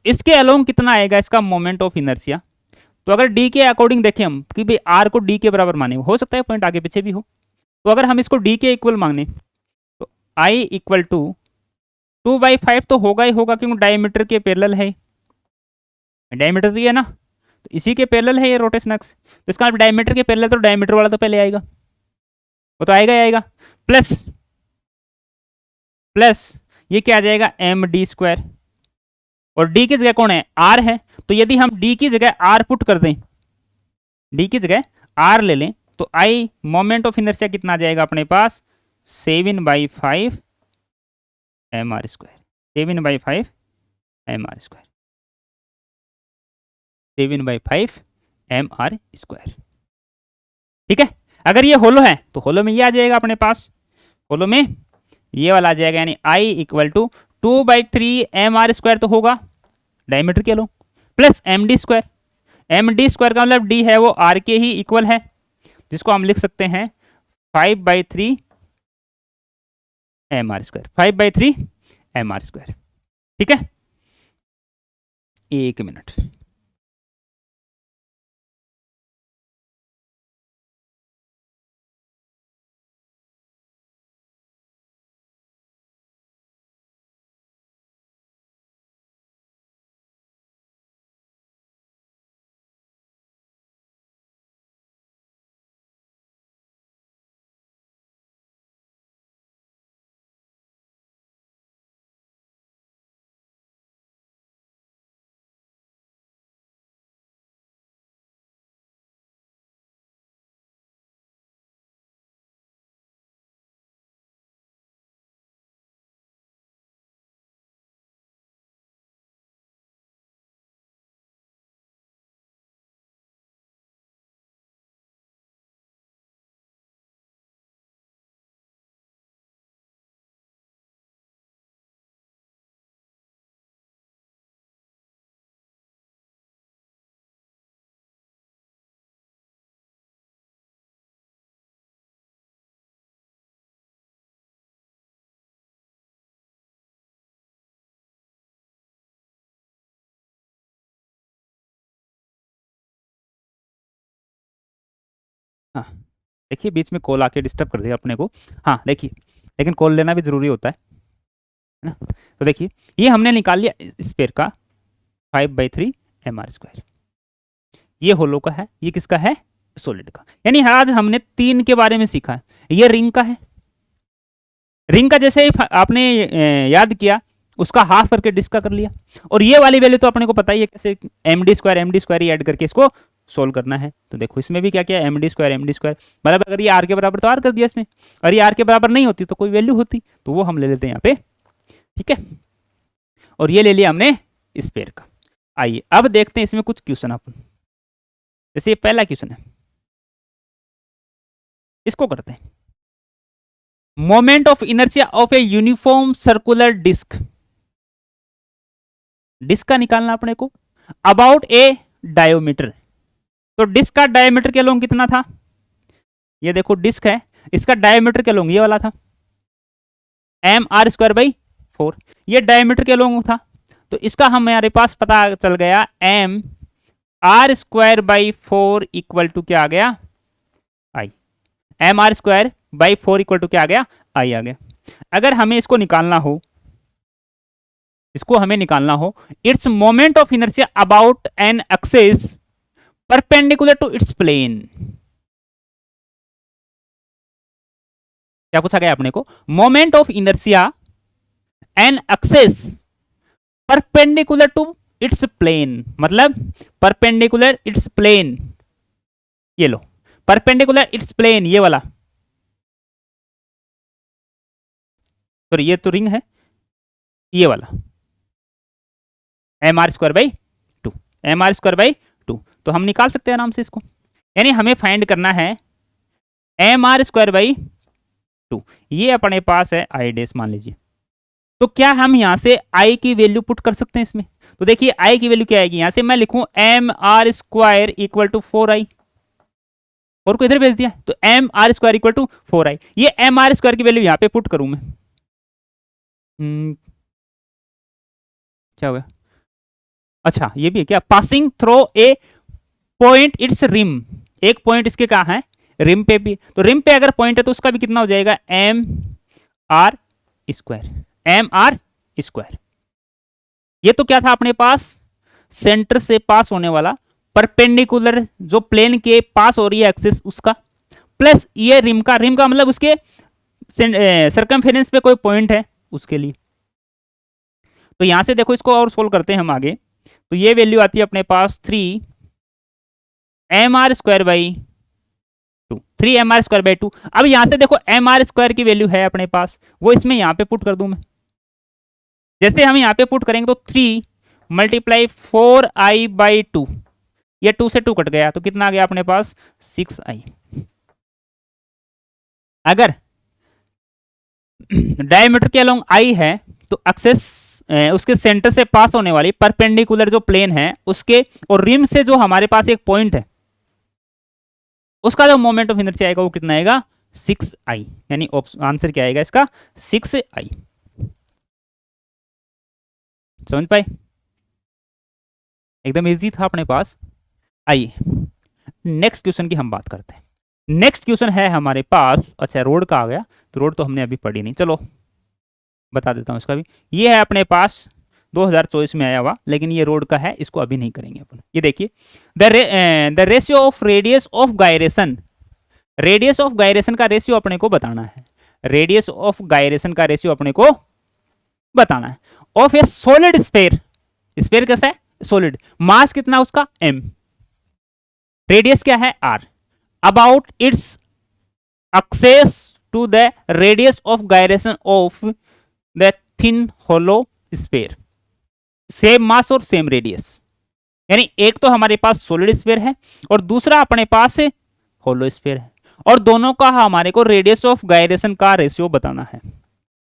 इसके अलोंग कितना आएगा इसका मोमेंट ऑफ इनर्शिया। तो अगर डी के अकॉर्डिंग देखें हम कि भाई आर को डी के बराबर माने, हो सकता है पॉइंट आगे पीछे भी हो, तो अगर हम इसको डी के इक्वल मांगे तो आई इक्वल टू 2/5 तो होगा ही होगा, क्योंकि डायमीटर के पैरेलल है, डायमीटर तो ये है ना, तो इसी के पैरेलल है ये रोटेशन एक्स, तो इसका डायमीटर के पैरेलल, तो डायमीटर वाला तो पहले आएगा, वो तो आएगा ही आएगा, प्लस प्लस ये क्या आ जाएगा एम डी स्क्वायर, और डी की जगह कौन है आर है, तो यदि हम डी की जगह आर पुट कर दें, डी की जगह आर ले लें, तो आई मोमेंट ऑफ इनर्शिया कितना आ जाएगा अपने पास 7/5 m are square, 7/5 m are square, 7/5 m are square. ठीक है, अगर ये होलो है तो होलो में ये आ जाएगा अपने पास, होलो में ये वाला आ जाएगा, यानी I equal to 2/3 M are square तो होगा डायमीटर के लो, plus M D square, M D square का मतलब डी है वो आर के ही इक्वल है, जिसको हम लिख सकते हैं 5/3 m are square, 5/3 m are square. ठीक है, एक मिनट, हाँ देखिए बीच में कॉल आके डिस्टर्ब कर दिया अपने को, हाँ देखिए, लेकिन कॉल लेना भी जरूरी होता है ना। तो देखिए ये हमने निकाल लिया स्फीयर का 5/3 एम आर स्क्वायर, ये होलो का है, ये किसका है सॉलिड का, यानी आज हमने 3 के बारे में सीखा है, ये रिंग का है, रिंग का जैसे आपने याद किया उसका हाफ करके डिस्क का कर लिया, और ये वाली वैल्यू तो अपने को पता ही है कैसे एम डी स्क्वायर ही ऐड करके इसको सोल्व करना है। तो देखो इसमें भी क्या किया एम डी स्क्वायर मतलब अगर ये आर के बराबर तो आर कर दिया इसमें, और ये आर के बराबर नहीं होती तो कोई वैल्यू होती तो वो हम ले लेते हैं यहाँ पे। ठीक है, और ये ले लिया हमने स्फीयर का। आइए अब देखते हैं इसमें कुछ क्वेश्चन अपन, जैसे ये पहला क्वेश्चन है, इसको करते हैं, moment of inertia of a uniform circular disc, disc का निकालना अपने को, अबाउट ए डायोमीटर, तो डिस्क का डायमीटर के लोग कितना था, ये देखो डिस्क है, इसका डायमीटर के लोग ये वाला था एम आर स्क्वायर बाई 4, ये डायमीटर के लोग था, तो इसका हमारे पास पता चल गया M are square by 4 equal to क्या आ गया I, M are square by 4 equal to क्या आ गया आई आ गया। अगर हमें इसको निकालना हो, इसको हमें निकालना हो it's moment of inertia about an axis perpendicular to its plane, क्या पूछा गया अपने को, moment of inertia an axis perpendicular to its plane, मतलब परपेंडिकुलर इट्स प्लेन, ये लो परपेंडिकुलर इट्स प्लेन ये वाला, तो ये तो रिंग है ये वाला m are square by 2, m are square by 2, तो हम निकाल सकते हैं आराम से इसको, यानी हमें फाइंड करना है एम आर स्क्वायर बाई 2, ये अपने पास है आई डेस मान लीजिए, तो क्या हम यहाँ से आई की वैल्यू पुट कर सकते हैं इसमें? तो देखिए आई की वैल्यू क्या आएगी, यहां से मैं लिखूं m are square equal to 4i, और को इधर भेज दिया, तो m are square equal to 4i, ये एम आर स्क्वायर की वैल्यू यहां पे पुट करूं मैं। क्या हो गया? अच्छा ये भी है क्या, passing through a point its rim, एक पॉइंट इसके कहा है रिम पे भी, तो रिम पे अगर पॉइंट है तो उसका भी कितना हो जाएगा, m are square, m are square. ये तो क्या था अपने पास, सेंटर से पास होने वाला परपेंडिकुलर जो प्लेन के पास हो रही है एक्सिस उसका, प्लस ये रिम का मतलब उसके सरकमफेरेंस पे कोई पॉइंट है उसके लिए। तो यहां से देखो इसको और सोल्व करते हैं हम आगे, तो ये वैल्यू आती है अपने पास 3 3 mr² 2। अब यहां से देखो एम आर स्क्वायर की वैल्यू है अपने पास, वो इसमें यहां पे पुट कर दूं मैं। जैसे हम यहां पे पुट करेंगे तो 3 × 4i/2, ये 2 से 2 कट गया तो कितना आ गया अपने पास, 6i। अगर डायमीटर के अलोंग आई है तो एक्सेस उसके सेंटर से पास होने वाली परपेंडिकुलर जो प्लेन है उसके और रिम से जो हमारे पास एक पॉइंट है उसका जो मोमेंट ऑफ इनर्शिया आएगा वो कितना आएगा, 6i, यानी आंसर क्या आएगा इसका, 6i। समझ पाए, एकदम इजी था अपने पास। आइए नेक्स्ट क्वेश्चन की हम बात करते हैं। नेक्स्ट क्वेश्चन है हमारे पास, अच्छा रोड का आ गया, तो रोड तो हमने अभी पढ़ी नहीं, चलो बता देता हूं इसका भी। ये है अपने पास 2024 में आया हुआ, लेकिन ये रोड का है, इसको अभी नहीं करेंगे अपन। ये देखिए the ratio of radius of gyration, radius of gyration का रेशियो अपने को बताना है, रेडियस ऑफ गायरेशन का रेशियो अपने को बताना है of A solid sphere. Sphere कैसा है, सॉलिड, मास कितना उसका m, रेडियस क्या है r, about its axis to the radius of gyration of the thin hollow sphere, same mass और सेम रेडियस। यानी एक तो हमारे पास सॉलिड स्फीयर है और दूसरा अपने पास होलो स्फीयर है, और दोनों का हमारे को रेडियस ऑफ गायरेशन का रेशियो बताना है,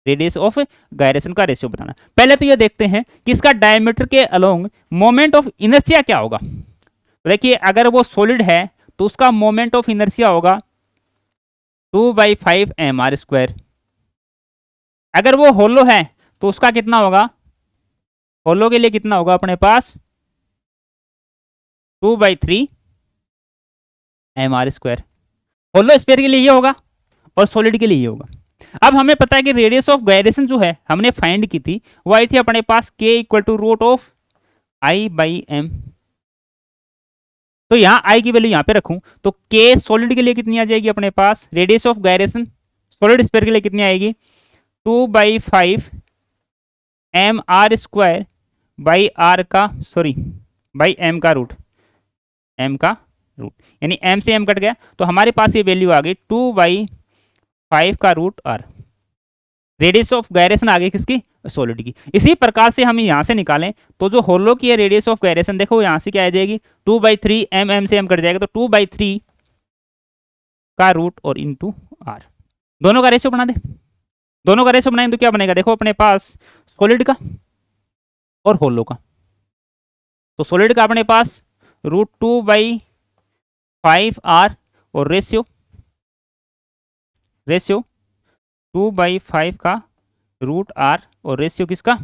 रेडियस ऑफ गायरेशन का रेशियो बताना। पहले तो ये देखते हैं कि इसका डायमीटर के अलोंग मोमेंट ऑफ इनर्शिया क्या होगा। तो देखिए अगर वो सॉलिड है तो उसका मोमेंट ऑफ इनर्शिया होगा 2/5 mr²। अगर वो होलो है तो उसका कितना होगा, होलो के लिए कितना होगा अपने पास, 2/3 mr²। होलो स्फीयर के लिए ये होगा और सॉलिड के लिए ये होगा। अब हमें पता है कि रेडियस ऑफ गायरेशन जो है हमने फाइंड की थी वो आई थी अपने पास k = I/m। तो यहां i की वैल्यू यहां पे रखूं तो k सॉलिड के लिए कितनी आ जाएगी अपने पास, radius of gyration solid sphere के लिए कितनी आएगी, 2/5 mr² बाई m का रूट, यानी m से m कट गया तो हमारे पास ये वैल्यू आ गई 2/5 का root r। Radius of gyration आ गई किसकी, सॉलिड की। इसी प्रकार से हम यहां से निकालें तो जो होलो की है रेडियस ऑफ गायरेशन, देखो यहां से क्या आ जाएगी, 2/3 m से m कट जाएगा तो 2/3 का रूट और इंटू r, दोनों का रेशियो बना दे। दोनों का रेशियो बनाएंगे तो क्या बनेगा, देखो अपने पास सॉलिड का और होलो का, तो सॉलिड का अपने पास √2/5r और रेशियो 2/5 का √r और रेशियो किसका,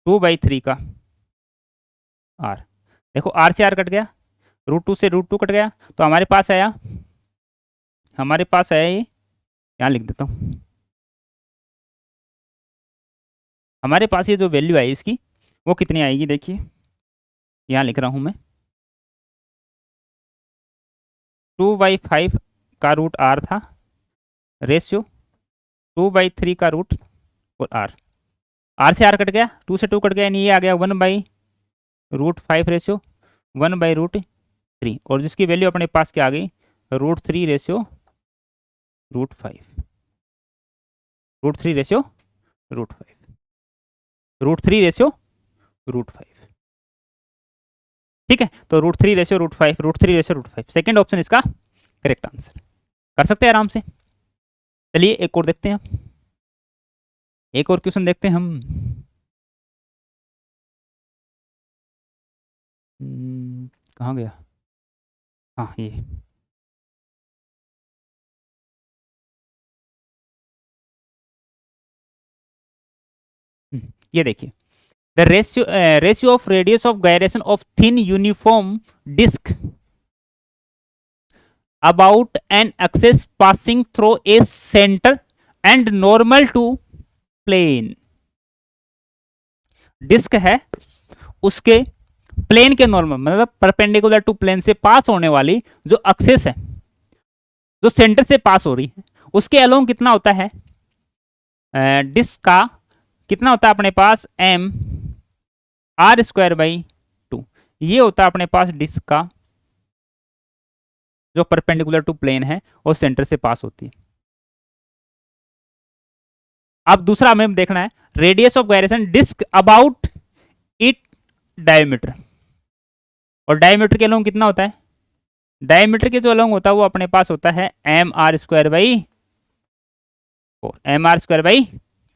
2/3 का r। देखो r से r कट गया, √2 से √2 कट गया, तो हमारे पास आया ये, यहाँ लिख देता हूँ, हमारे पास ये जो वैल्यू आई इसकी वो कितनी आएगी, देखिए यहाँ लिख रहा हूँ मैं, 2/5 का √r था, रेशियो 2/3 का रूट और r से r कट गया, 2 से 2 कट गया, यानी ये आ गया 1/√5 रेशियो 1/√3, और जिसकी वैल्यू अपने पास क्या आ गई, √3 रेशियो √5, √3 रेशियो √5, √3 रेशियो √5। ठीक है, तो √3 रेशियो √5, √3 रेशियो √5, सेकेंड ऑप्शन इसका करेक्ट आंसर। कर सकते हैं आराम से। चलिए एक और देखते हैं। एक और क्वेश्चन देखते हैं हम। कहाँ गया? हाँ ये। ये देखिए, the ratio of radius of gyration of thin uniform disc about an axis passing through a center and normal to plane। Disc है, उसके प्लेन के नॉर्मल मतलब परपेंडिकुलर टू प्लेन से पास होने वाली जो एक्सिस है, जो सेंटर से पास हो रही है, उसके अलोंग कितना होता है डिस्क का, कितना होता है अपने पास M R square by two. ये होता है अपने पास डिस्क का जो परपेंडिकुलर टू प्लेन है और सेंटर से पास होती है। अब दूसरा हमें देखना है radius of gyration disc about it diameter, और डायमीटर के अलोंग कितना होता है, डायमीटर के जो अलोंग होता है वो अपने पास होता है m are square by four, m are square by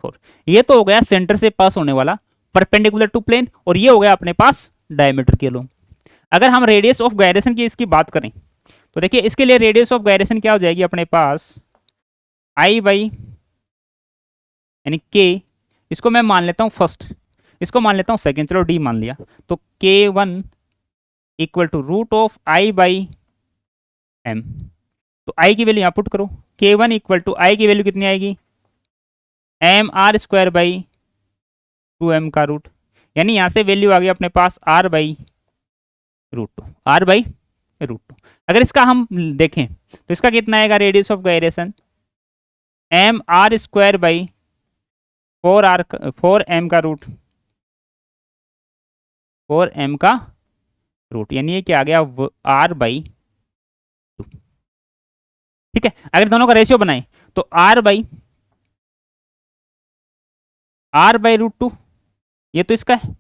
four. ये तो हो गया सेंटर से पास होने वाला परपेंडिकुलर टू प्लेन, और ये हो गया अपने पास डायमीटर के अलोंग। अगर हम रेडियस ऑफ गायरेशन की इसकी बात करें तो देखिए इसके लिए रेडियस ऑफ गायरेशन क्या हो जाएगी अपने पास आई बाई यानी के, इसको मैं मान लेता हूं फर्स्ट, इसको मान लेता हूं सेकेंड, चलो डी मान लिया, तो k one equal to root of I by m. तो आई की वैल्यू यहां पुट करो, के वन इक्वल टू आई की वैल्यू कितनी आएगी M are square by two M का रूट, यानी यहां से वैल्यू आ गई अपने पास R by root two, R by root two. अगर इसका हम देखें तो इसका कितना आएगा radius of gyration M are square by four M का रूट, फोर एम का रूट, यानी ये क्या आ गया आर बाई टू। ठीक है, अगर दोनों का रेशियो बनाए तो आर बाई रूट टू, ये तो इसका है,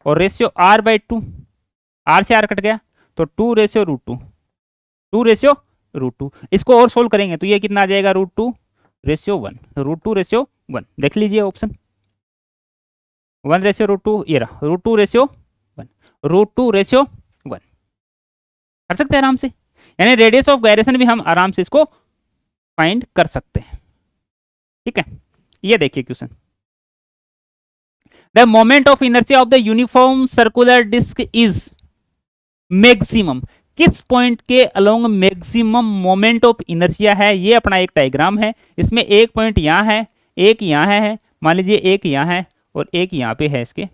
और ratio r by two, r से आर कट गया तो two ratio root two, two ratio root two. इसको और सोल्व करेंगे तो ये कितना आ जाएगा root two ratio one, root two ratio one, देख लीजिए option, one ratio root two, ये रहा root two ratio one, root two ratio one, कर सकते हैं आराम से, यानी रेडियस ऑफ गायरेशन भी हम आराम से इसको फाइंड कर सकते हैं। ठीक है, ये देखिए question, the moment of inertia of the uniform circular disc is maximum, किस पॉइंट के along maximum moment of inertia है, ये अपना एक डायग्राम है। इसमें एक पॉइंट यहां है, एक यहां है, मान लीजिए एक यहां है और एक यहां पे है, इसके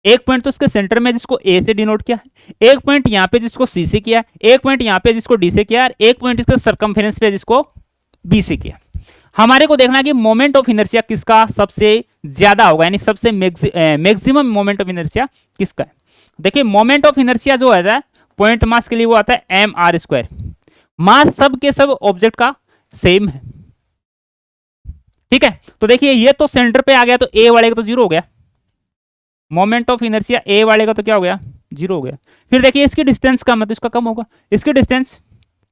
एक पॉइंट तो इसके सेंटर में जिसको ए से डिनोट किया है, एक पॉइंट यहां पे जिसको सी से किया, एक पॉइंट यहां पे जिसको डी से किया, एक पॉइंट इसके सरकमफेरेंस पे जिसको बी से किया। हमारे को देखना है कि मोमेंट ऑफ इनर्शिया किसका सबसे ज्यादा होगा, यानी सबसे मैक्सिमम मोमेंट ऑफ इनर्शिया किसका है। देखिए मोमेंट ऑफ इनर्शिया जो है पॉइंट मास के लिए वो आता है एम आर स्क्वायर, मास सब के सब ऑब्जेक्ट का सेम है। ठीक है, तो देखिए ये तो सेंटर पे आ गया तो ए वाले का तो जीरो हो गया, मोमेंट ऑफ इनर्शिया ए वाले का तो क्या हो गया जीरो हो गया। फिर देखिए इसकी डिस्टेंस का मतलब इसका कम होगा, इसकी डिस्टेंस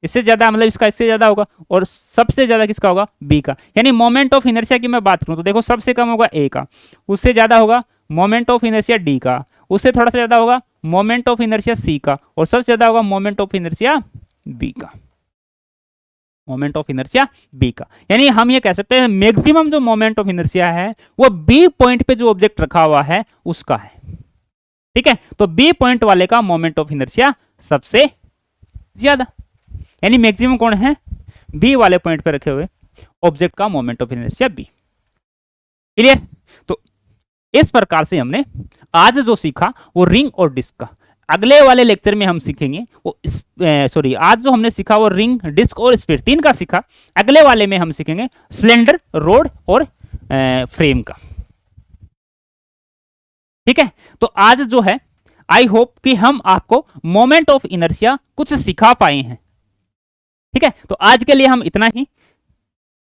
इससे ज्यादा मतलब इसका इससे ज्यादा होगा, और सबसे ज्यादा किसका होगा बी का। यानी मोमेंट ऑफ इनर्शिया की मैं बात करूं तो देखो सबसे कम होगा ए का, उससे ज्यादा होगा मोमेंट ऑफ इनर्शिया डी का, उससे थोड़ा सा ज्यादा होगा मोमेंट ऑफ इनर्शिया सी का, और सबसे ज्यादा होगा मोमेंट ऑफ इनर्शिया बी का, मोमेंट ऑफ इनर्शिया बी का। यानी हम ये कह सकते हैं मैक्सिमम जो मोमेंट ऑफ इनर्शिया है वो बी पॉइंट पे जो ऑब्जेक्ट रखा हुआ है उसका है। ठीक है, तो बी पॉइंट वाले का मोमेंट ऑफ इनर्शिया सबसे ज्यादा, यानी मैक्सिमम कौन है बी वाले पॉइंट पे रखे हुए ऑब्जेक्ट का moment of inertia b. Clear, तो इस प्रकार से हमने आज जो सीखा वो रिंग और डिस्क का, अगले वाले लेक्चर में हम सीखेंगे वो सॉरी आज जो हमने सीखा वो रिंग डिस्क और स्फीयर तीन का सीखा, अगले वाले में हम सीखेंगे सिलेंडर रोड और फ्रेम का। ठीक है, तो आज जो है आई होप कि हम आपको मोमेंट ऑफ इनर्शिया कुछ सिखा पाए हैं। ठीक है, तो आज के लिए हम इतना ही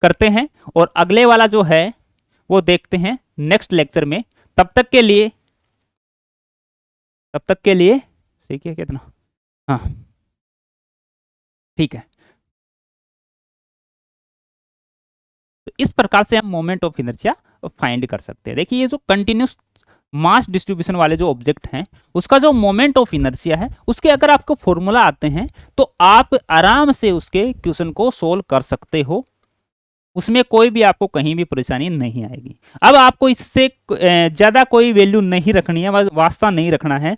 करते हैं और अगले वाला जो है वो देखते हैं नेक्स्ट लेक्चर में। तब तक के लिए सीखिए कितना, हाँ ठीक है। इस प्रकार से हम मोमेंट ऑफ इनर्शिया फाइंड कर सकते हैं। देखिए ये जो कंटिन्यूस मास डिस्ट्रीब्यूशन वाले जो ऑब्जेक्ट हैं उसका जो मोमेंट ऑफ इनर्शिया है उसके अगर आपको फॉर्मूला आते हैं तो आप आराम से उसके क्वेश्चन को सोल्व कर सकते हो, उसमें कोई भी आपको कहीं भी परेशानी नहीं आएगी। अब आपको इससे ज़्यादा कोई वैल्यू नहीं रखनी है, वास्ता नहीं रखना है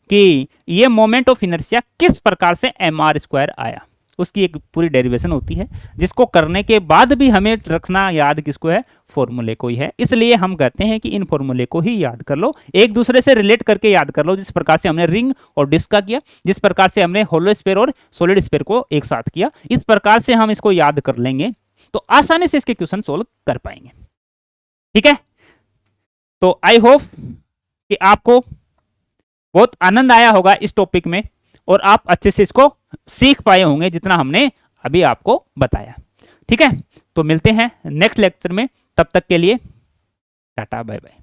कि ये मोमेंट ऑफ इनर्शिया किस प्रकार से mr² आया, उसकी एक पूरी डेरिवेशन होती है जिसको करने के बाद भी हमें रखना याद किसको है, फॉर्मूले को ही है। इसलिए हम कहते हैं कि इन फॉर्मूले को ही याद कर लो, एक दूसरे से रिलेट करके याद कर लो, जिस प्रकार से हमने रिंग और डिस्क का किया, जिस प्रकार से हमने होलो स्फीयर और सॉलिड स्फीयर को एक साथ किया, इस प्रकार से हम इसको याद कर लेंगे तो आसानी से इसके क्वेश्चन सोल्व कर पाएंगे। ठीक है, तो आई होप कि आपको बहुत आनंद आया होगा इस टॉपिक में और आप अच्छे से इसको सीख पाए होंगे जितना हमने अभी आपको बताया। ठीक है, तो मिलते हैं नेक्स्ट लेक्चर में, तब तक के लिए टाटा बाय बाय।